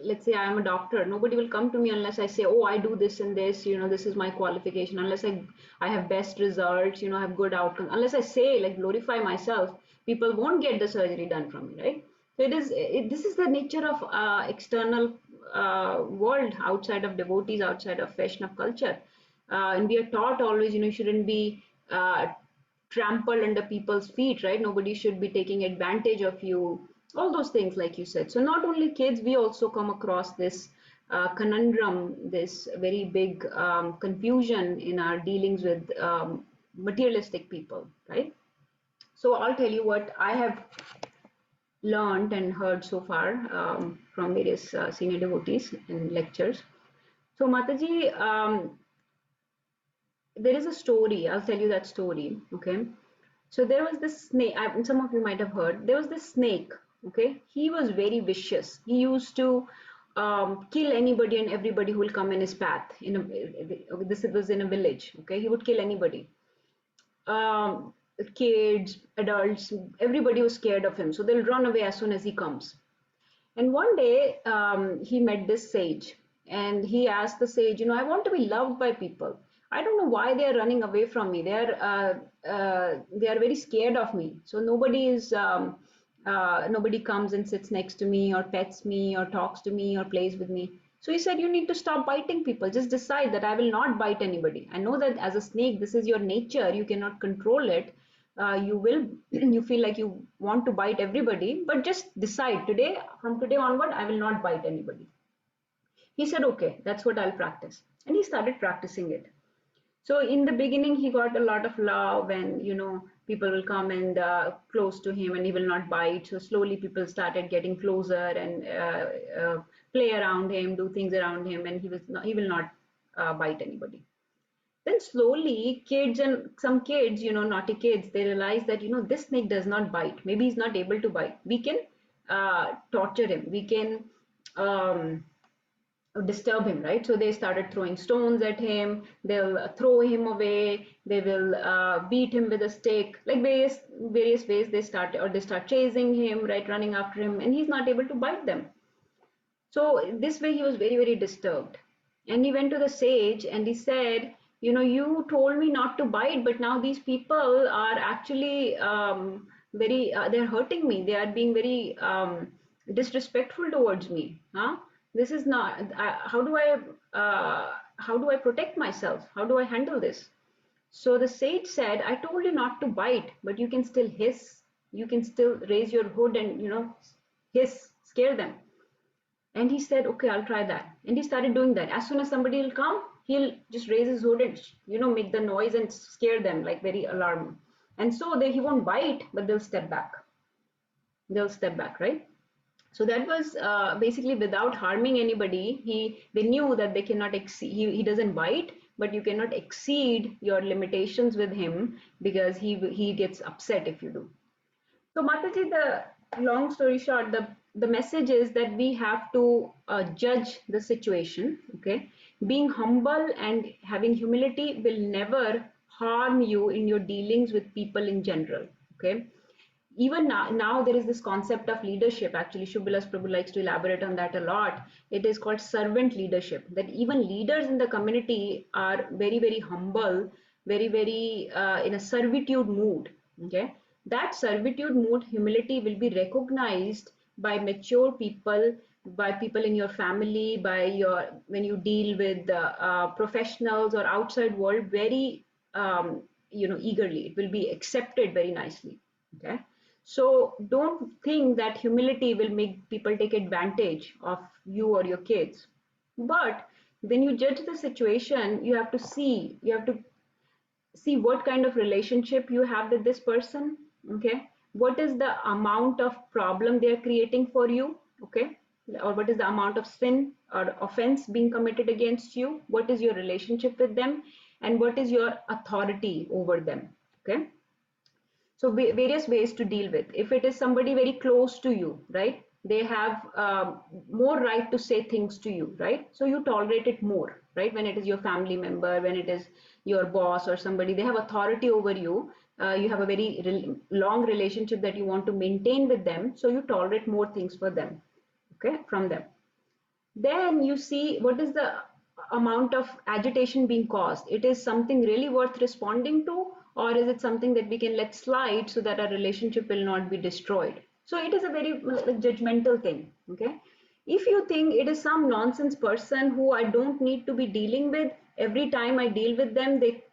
let's say I am a doctor. Nobody will come to me unless I say, oh, I do this and this, this is my qualification. Unless I have best results, I have good outcomes. Unless I say, like, glorify myself, people won't get the surgery done from me, right? So this is the nature of external world outside of devotees, outside of Vaishnav culture. And we are taught always, you shouldn't be trampled under people's feet, right? Nobody should be taking advantage of you. All those things, like you said. So not only kids, we also come across this conundrum, this very big confusion in our dealings with materialistic people, right? So I'll tell you what I have learned and heard so far from various senior devotees in lectures. So Mataji, there is a story. I'll tell you that story. Okay. So there was this snake. Some of you might have heard. There was this snake. Okay. He was very vicious. He used to kill anybody and everybody who will come in his path. This was in a village. Okay. He would kill anybody. Um, Kids, adults, everybody was scared of him. So they'll run away as soon as he comes. And one day he met this sage, and he asked the sage, I want to be loved by people. I don't know why they are running away from me. They are very scared of me. So nobody comes and sits next to me, or pets me, or talks to me, or plays with me. So he said, you need to stop biting people. Just decide that I will not bite anybody. I know that as a snake, this is your nature. You cannot control it. You feel like you want to bite everybody, but just decide today, from today onward, I will not bite anybody. He said, okay, that's what I'll practice. And he started practicing it. So in the beginning, he got a lot of love, and, people will come and close to him, and he will not bite. So slowly people started getting closer and play around him, do things around him, and he will not bite anybody. Then slowly, some kids, naughty kids, they realize that, this snake does not bite. Maybe he's not able to bite. We can torture him. We can disturb him, right? So they started throwing stones at him. They'll throw him away. They will beat him with a stick. Like various ways they start chasing him, right, running after him, and he's not able to bite them. So this way he was very, very disturbed. And he went to the sage and he said, you told me not to bite, but now these people are actually they're hurting me. They are being very disrespectful towards me. Huh? This is not, how do I protect myself? How do I handle this? So the sage said, I told you not to bite, but you can still hiss. You can still raise your hood and, hiss, scare them. And he said, okay, I'll try that. And he started doing that. As soon as somebody will come, he'll just raise his hood and, make the noise and scare them, like very alarm. And so he won't bite, but they'll step back. They'll step back, right? So that was basically without harming anybody. They knew that they cannot exceed. He doesn't bite, but you cannot exceed your limitations with him, because he gets upset if you do. So Mataji, the long story short, the message is that we have to judge the situation. Okay, being humble and having humility will never harm you in your dealings with people in general. Okay, even now there is this concept of leadership. Actually, Shubhalas Prabhu likes to elaborate on that a lot. It is called servant leadership, that even leaders in the community are very, very humble, very, very in a servitude mood. Okay, that servitude mood, humility, will be recognized by mature people, by people in your family, by when you deal with professionals or outside world, very eagerly. It will be accepted very nicely. Okay, so don't think that humility will make people take advantage of you or your kids. But when you judge the situation, you have to see what kind of relationship you have with this person. Okay, what is the amount of problem they are creating for you? Okay, or what is the amount of sin or offense being committed against you? What is your relationship with them, and what is your authority over them? Okay, so various ways to deal with. If it is somebody very close to you, right, they have more right to say things to you, right? So you tolerate it more, right? When it is your family member, when it is your boss or somebody, they have authority over you. You have a very long relationship that you want to maintain with them, so you tolerate more things for them, okay, from them. Then you see what is the amount of agitation being caused. It is something really worth responding to, or is it something that we can let slide so that our relationship will not be destroyed? So it is a very judgmental thing. Okay, if you think it is some nonsense person who I don't need to be dealing with, every time I deal with them, they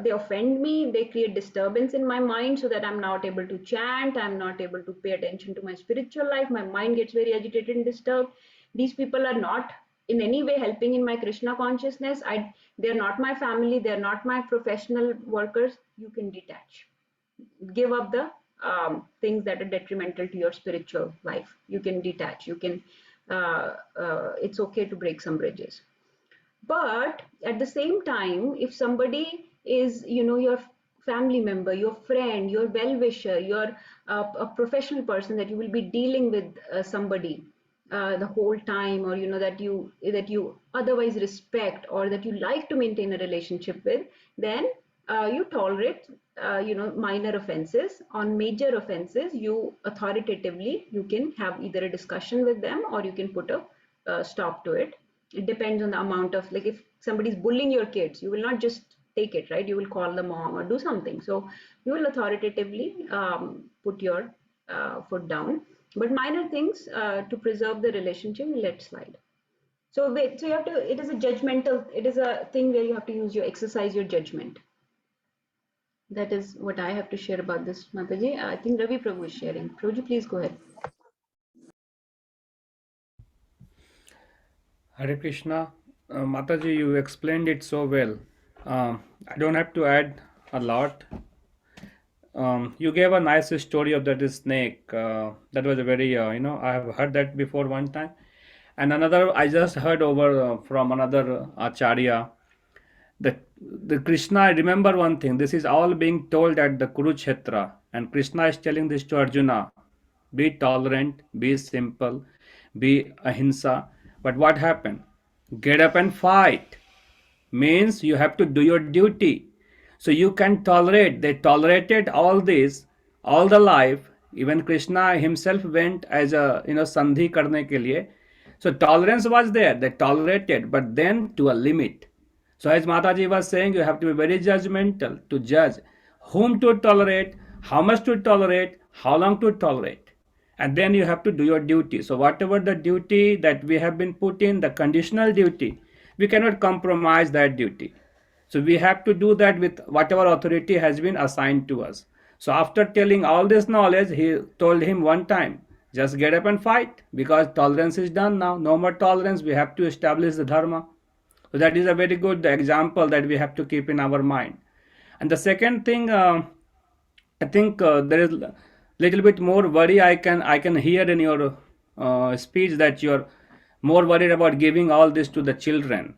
offend me, they create disturbance in my mind, so that I'm not able to chant, I'm not able to pay attention to my spiritual life, my mind gets very agitated and disturbed. These people are not in any way helping in my Krishna consciousness. They're not my family, they're not my professional workers. You can detach, give up the things that are detrimental to your spiritual life. You can detach, you can it's okay to break some bridges. But at the same time, if somebody is your family member, your friend, your well-wisher, your a professional person that you will be dealing with somebody the whole time, or that you otherwise respect, or that you like to maintain a relationship with, then you tolerate minor offenses. On major offenses, you authoritatively, you can have either a discussion with them, or you can put a stop to it. It depends on the amount of, like, if somebody's bullying your kids, you will not just take it, right? You will call the mom or do something. So you will authoritatively put your foot down. But minor things, to preserve the relationship, let slide. So so you have to, it is a judgmental, it is a thing where you have to exercise your judgment. That is what I have to share about this, Mataji. I think Ravi Prabhu is sharing. Prabhuji, please go ahead. Hare Krishna. Mataji, you explained it so well. I don't have to add a lot. You gave a nice story of that snake. That was a very, I have heard that before one time. And another, I just heard over from another Acharya. The Krishna, I remember one thing. This is all being told at the Kurukshetra. And Krishna is telling this to Arjuna. Be tolerant, be simple, be ahimsa. But what happened? Get up and fight. Means you have to do your duty. So you can tolerate. They tolerated all this all the life. Even Krishna himself went as a sandhi karne ke liye. So tolerance was there. They tolerated, but then to a limit. So as Mataji was saying, you have to be very judgmental to judge whom to tolerate, how much to tolerate, how long to tolerate. And then you have to do your duty. So whatever the duty that we have been put in, the conditional duty, we cannot compromise that duty. So we have to do that with whatever authority has been assigned to us. So after telling all this knowledge, he told him one time Just get up and fight, because tolerance is done now. No more tolerance. We have to establish the dharma. So that is a very good example that we have to keep in our mind. And the second thing, I think there is little bit more worry. I can hear in your speech that you're more worried about giving all this to the children.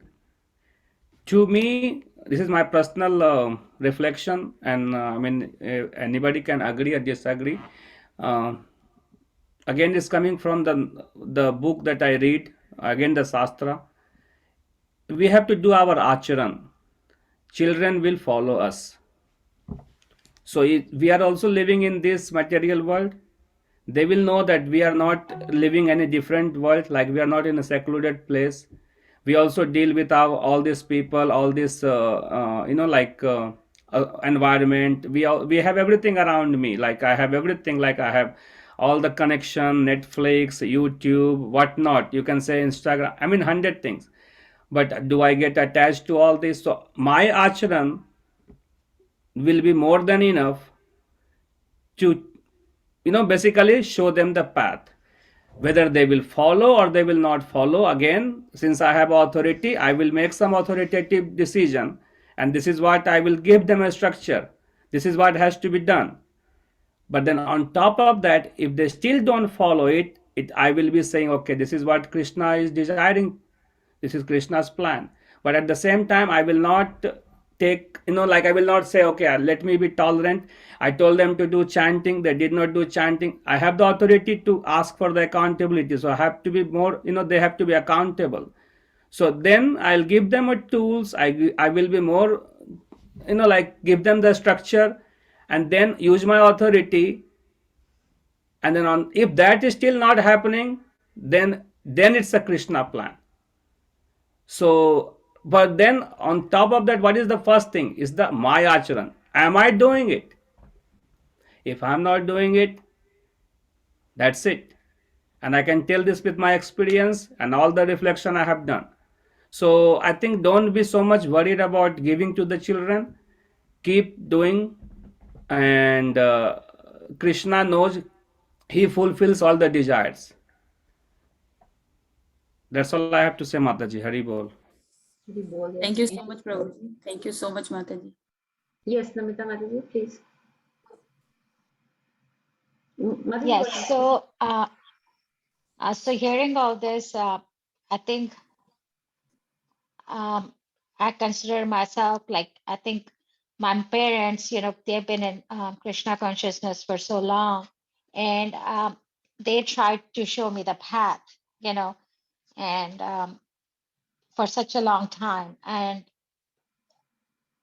To me, this is my personal reflection, and I mean, anybody can agree or disagree. Uh, Again, it's coming from the book that I read. Again, the Shastra. We have to do our acharan. Children will follow us. So we are also living in this material world. They will know that we are not living in a different world, like we are not in a secluded place. We also deal with all these people, all this like environment. We have everything around me. Like I have everything. Like I have all the connection, Netflix, YouTube, whatnot. You can say Instagram. I mean, 100 things. But do I get attached to all this? So my acharan will be more than enough to basically show them the path. Whether they will follow or they will not follow, again, since I have authority, I will make some authoritative decision, and this is what I will give them a structure. This is what has to be done. But then on top of that, if they still don't follow it, I will be saying, okay, this is what Krishna is desiring. This is Krishna's plan. But at the same time, I will not take, like I will not say, okay, let me be tolerant. I told them to do chanting, they did not do chanting. I have the authority to ask for the accountability. So I have to be more, they have to be accountable. So then I'll give them a tools. I will be more, like give them the structure, and then use my authority. And then if that is still not happening, then it's a Krishna plan. So, but then on top of that, what is the first thing? Is the my acharan. Am I doing it? If I'm not doing it, that's it. And I can tell this with my experience and all the reflection I have done. So I think don't be so much worried about giving to the children. Keep doing, and Krishna knows, he fulfills all the desires. That's all I have to say, Mataji. Hari Bol. Hari Bol, yes. Thank you so much, Prabhuji. Thank you so much, Mataji. Yes, Namita Mataji, please. Mataji, Yes. So hearing all this, I think I consider myself like, I think my parents, they've been in Krishna consciousness for so long, and they tried to show me the path, and for such a long time. And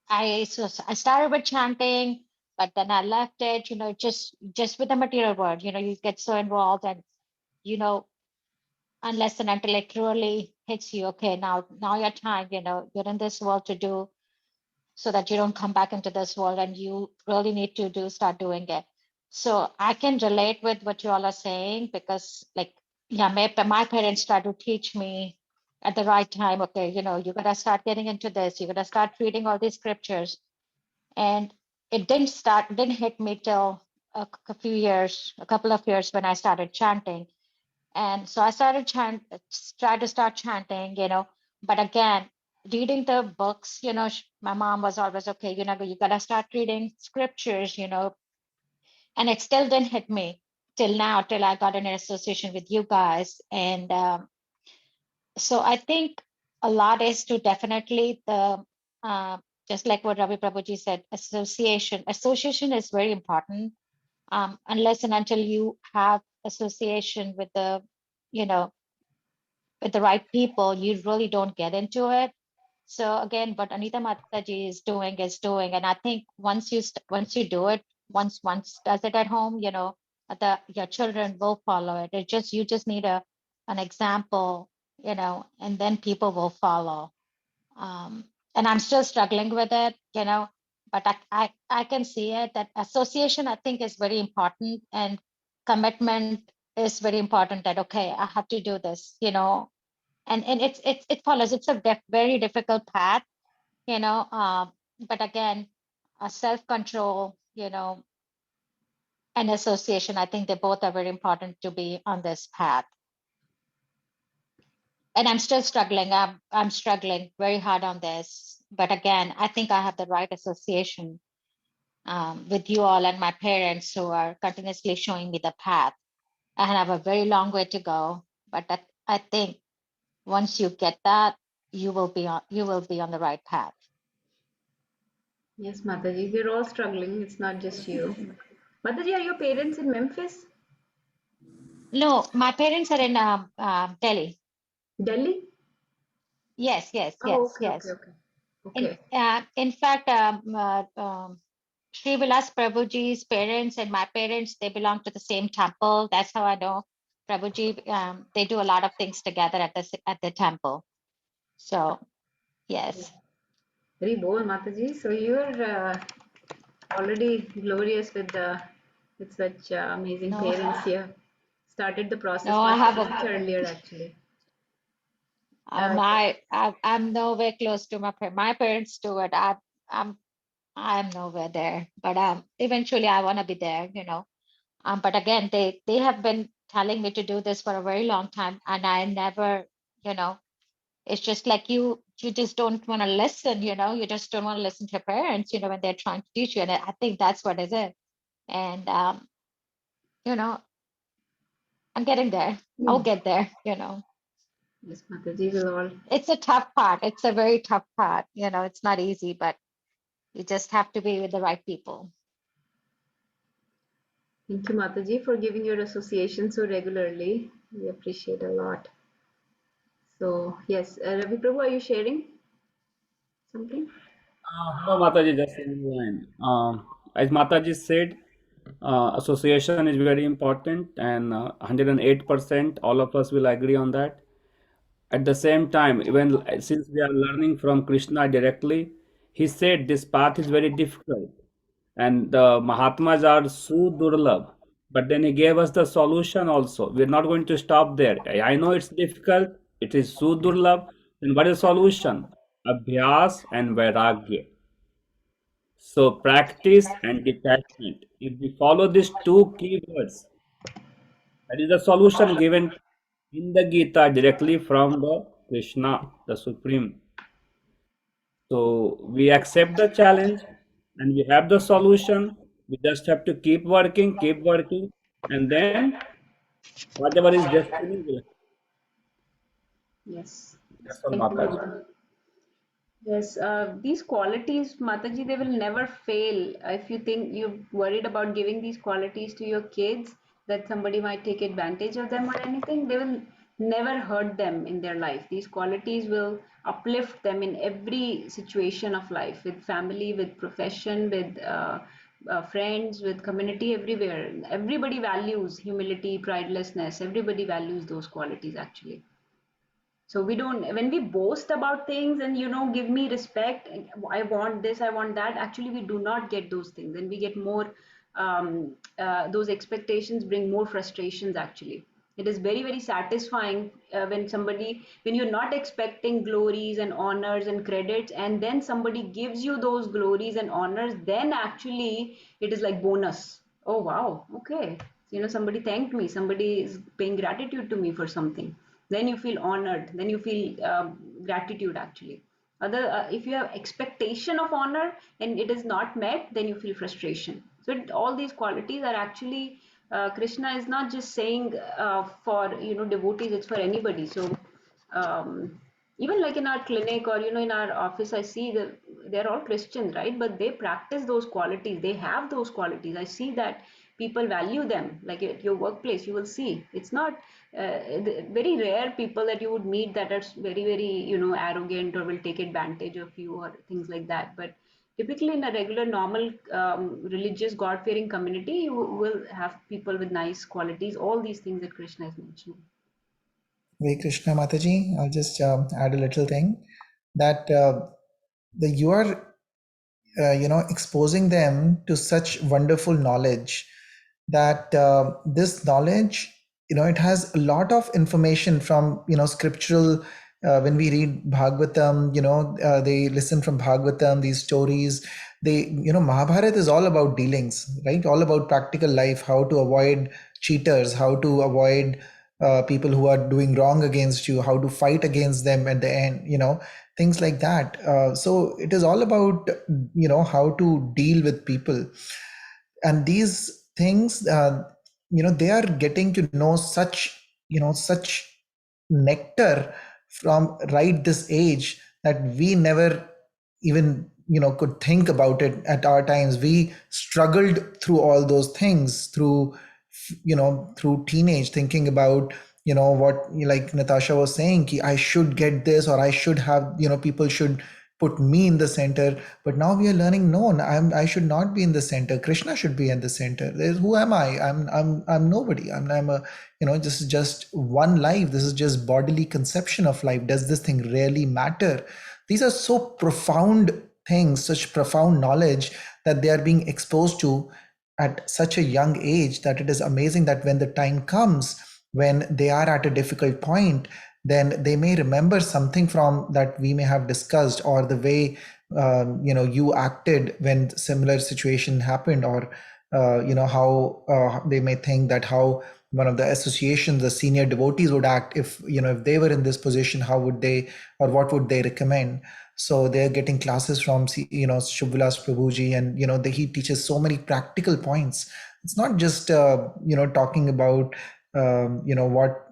I started with chanting, but then I left it, just with the material world, you get so involved, and unless and until it really hits you, okay, now your time, you're in this world to do, so that you don't come back into this world, and you really need to start doing it. So I can relate with what you all are saying, because like, yeah, my parents tried to teach me at the right time, okay, you gotta start getting into this, you gotta start reading all these scriptures. And it didn't hit me till a couple of years when I started chanting. And so I tried to start chanting, but again, reading the books, my mom was always, okay, you gotta start reading scriptures, and it still didn't hit me till now, till I got in an association with you guys. And so I think a lot is to definitely just like what Ravi Prabhuji said, association is very important. Unless and until you have association with with the right people, you really don't get into it. So again, what Anita Mataji is doing, and I think once you do it, once does it at home, your children will follow it. You just need an example, and then people will follow. And I'm still struggling with it, but I can see it, that association, I think, is very important, and commitment is very important, that, okay, I have to do this, and it follows. It's a very difficult path, but again, self-control, and association. I think they both are very important to be on this path. And I'm still struggling. I'm struggling very hard on this. But again, I think I have the right association with you all and my parents who are continuously showing me the path. I have a very long way to go, but I think once you get that, you will be on the right path. Yes, Mataji, we're all struggling. It's not just you. Mataji, are your parents in Memphis? No, my parents are in Delhi. Delhi? Yes, yes, Oh, yes, okay, okay, yes. okay. Okay. In fact, Sri Vilas Prabhuji's parents and my parents, they belong to the same temple. That's how I know Prabhuji. They do a lot of things together at the temple. So yes. Very bold, Mataji. So you're already glorious with such amazing parents here. Started the process No, I have much earlier, actually. I'm nowhere close to my parents do it. I'm nowhere there, but eventually I want to be there, you know. But again, they have been telling me to do this for a very long time, and I never, you know, it's just like you just don't want to listen, you know, you just don't want to listen to your parents, you know, when they're trying to teach you. And I think that's what it is. And you know, I'm getting there. I'll get there, you know. Yes, Mataji will all. It's a tough part. It's a very tough part. You know, it's not easy, but you just have to be with the right people. Thank you, Mataji, for giving your association so regularly. We appreciate a lot. So, yes, Ravi Prabhu, are you sharing something? No, Mataji, just in line. As Mataji said, association is very important, and 108% all of us will agree on that. At the same time, even since we are learning from Krishna directly, he said this path is very difficult and the Mahatmas are so durlabh. But then he gave us the solution also. We're not going to stop there. I know it's difficult, it is so durlabh. Then what is the solution? Abhyas and Vairagya. So practice and detachment. If we follow these two keywords, that is the solution given in the Gita directly from the Krishna, the Supreme. So we accept the challenge and we have the solution. We just have to keep working, and then whatever is destiny will happen. Yes. That's all, Thank you, Mataji. Mataji. Yes, these qualities, Mataji, they will never fail. If you think you're worried about giving these qualities to your kids, that somebody might take advantage of them or anything, they will never hurt them in their life. These qualities will uplift them in every situation of life, with family, with profession, with friends, with community, everywhere. Everybody values humility, pridelessness. Everybody values those qualities, actually. So we don't, when we boast about things and, you know, give me respect, I want this, I want that, actually we do not get those things, and we get more, those expectations bring more frustrations. Actually, it is very, very satisfying when you're not expecting glories and honors and credits, and then somebody gives you those glories and honors, then actually it is like bonus. Oh wow, okay, you know, somebody thanked me, somebody is paying gratitude to me for something. Then you feel honored, then you feel gratitude, actually. If you have expectation of honor and it is not met, then you feel frustration. So all these qualities are actually, Krishna is not just saying for, you know, devotees, it's for anybody. So um, even like in our clinic or, you know, in our office, I see that they're all Christians, right? But they practice those qualities, they have those qualities. I see that people value them. Like at your workplace, you will see it's not very rare people that you would meet that are very, very, you know, arrogant or will take advantage of you or things like that. But typically in a regular normal religious god-fearing community, you will have people with nice qualities, all these things that Krishna is mentioning. Hare Krishna Mataji, I'll just add a little thing that you are exposing them to such wonderful knowledge that this knowledge, it has a lot of information from, scriptural. When we read Bhagavatam, they listen from Bhagavatam, these stories, Mahabharata is all about dealings, right? All about practical life, how to avoid cheaters, how to avoid people who are doing wrong against you, how to fight against them at the end, things like that. So it is all about, how to deal with people. And these things, they are getting to know such nectar from right this age that we never even could think about it at our times. We struggled through all those things through teenage, thinking about what, like Natasha was saying, ki I should get this, or I should have, people should put me in the center. But now we are learning, no, I should not be in the center. Krishna should be in the center. Who am I? I'm nobody. I'm a, this is just one life. This is just bodily conception of life. Does this thing really matter? These are so profound things, such profound knowledge that they are being exposed to at such a young age, that it is amazing that when the time comes, when they are at a difficult point, then they may remember something from that we may have discussed, or the way you acted when similar situation happened, or how they may think that how one of the associations, the senior devotees, would act if if they were in this position, how would they, or what would they recommend. So they're getting classes from Shubhalas Prabhuji, and he teaches so many practical points. It's not just talking about what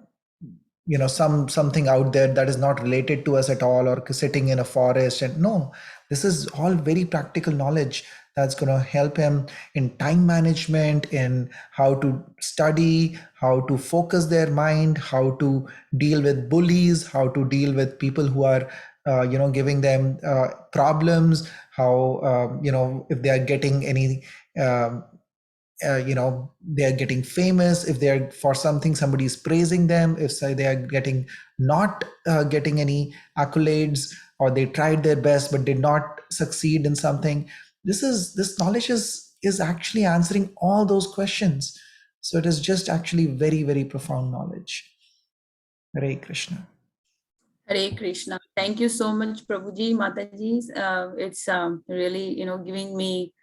something out there that is not related to us at all, or sitting in a forest. And no, this is all very practical knowledge that's going to help him in time management, in how to study, how to focus their mind, how to deal with bullies, how to deal with people who are giving them problems, how if they are getting any they are getting famous, if they are for something, somebody is praising them, if say they are getting not getting any accolades, or they tried their best but did not succeed in something. This knowledge is actually answering all those questions. So it is just actually very, very profound knowledge. Hare Krishna. Hare Krishna. Thank you so much, Prabhuji, Mataji. It's really, giving me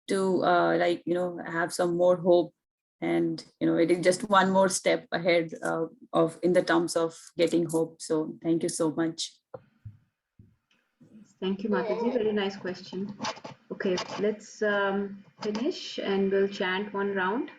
to have some more hope, and it is just one more step ahead of in the terms of getting hope. So thank you so much. Thank you, Mataji. Very nice question. Okay, let's finish and we'll chant one round.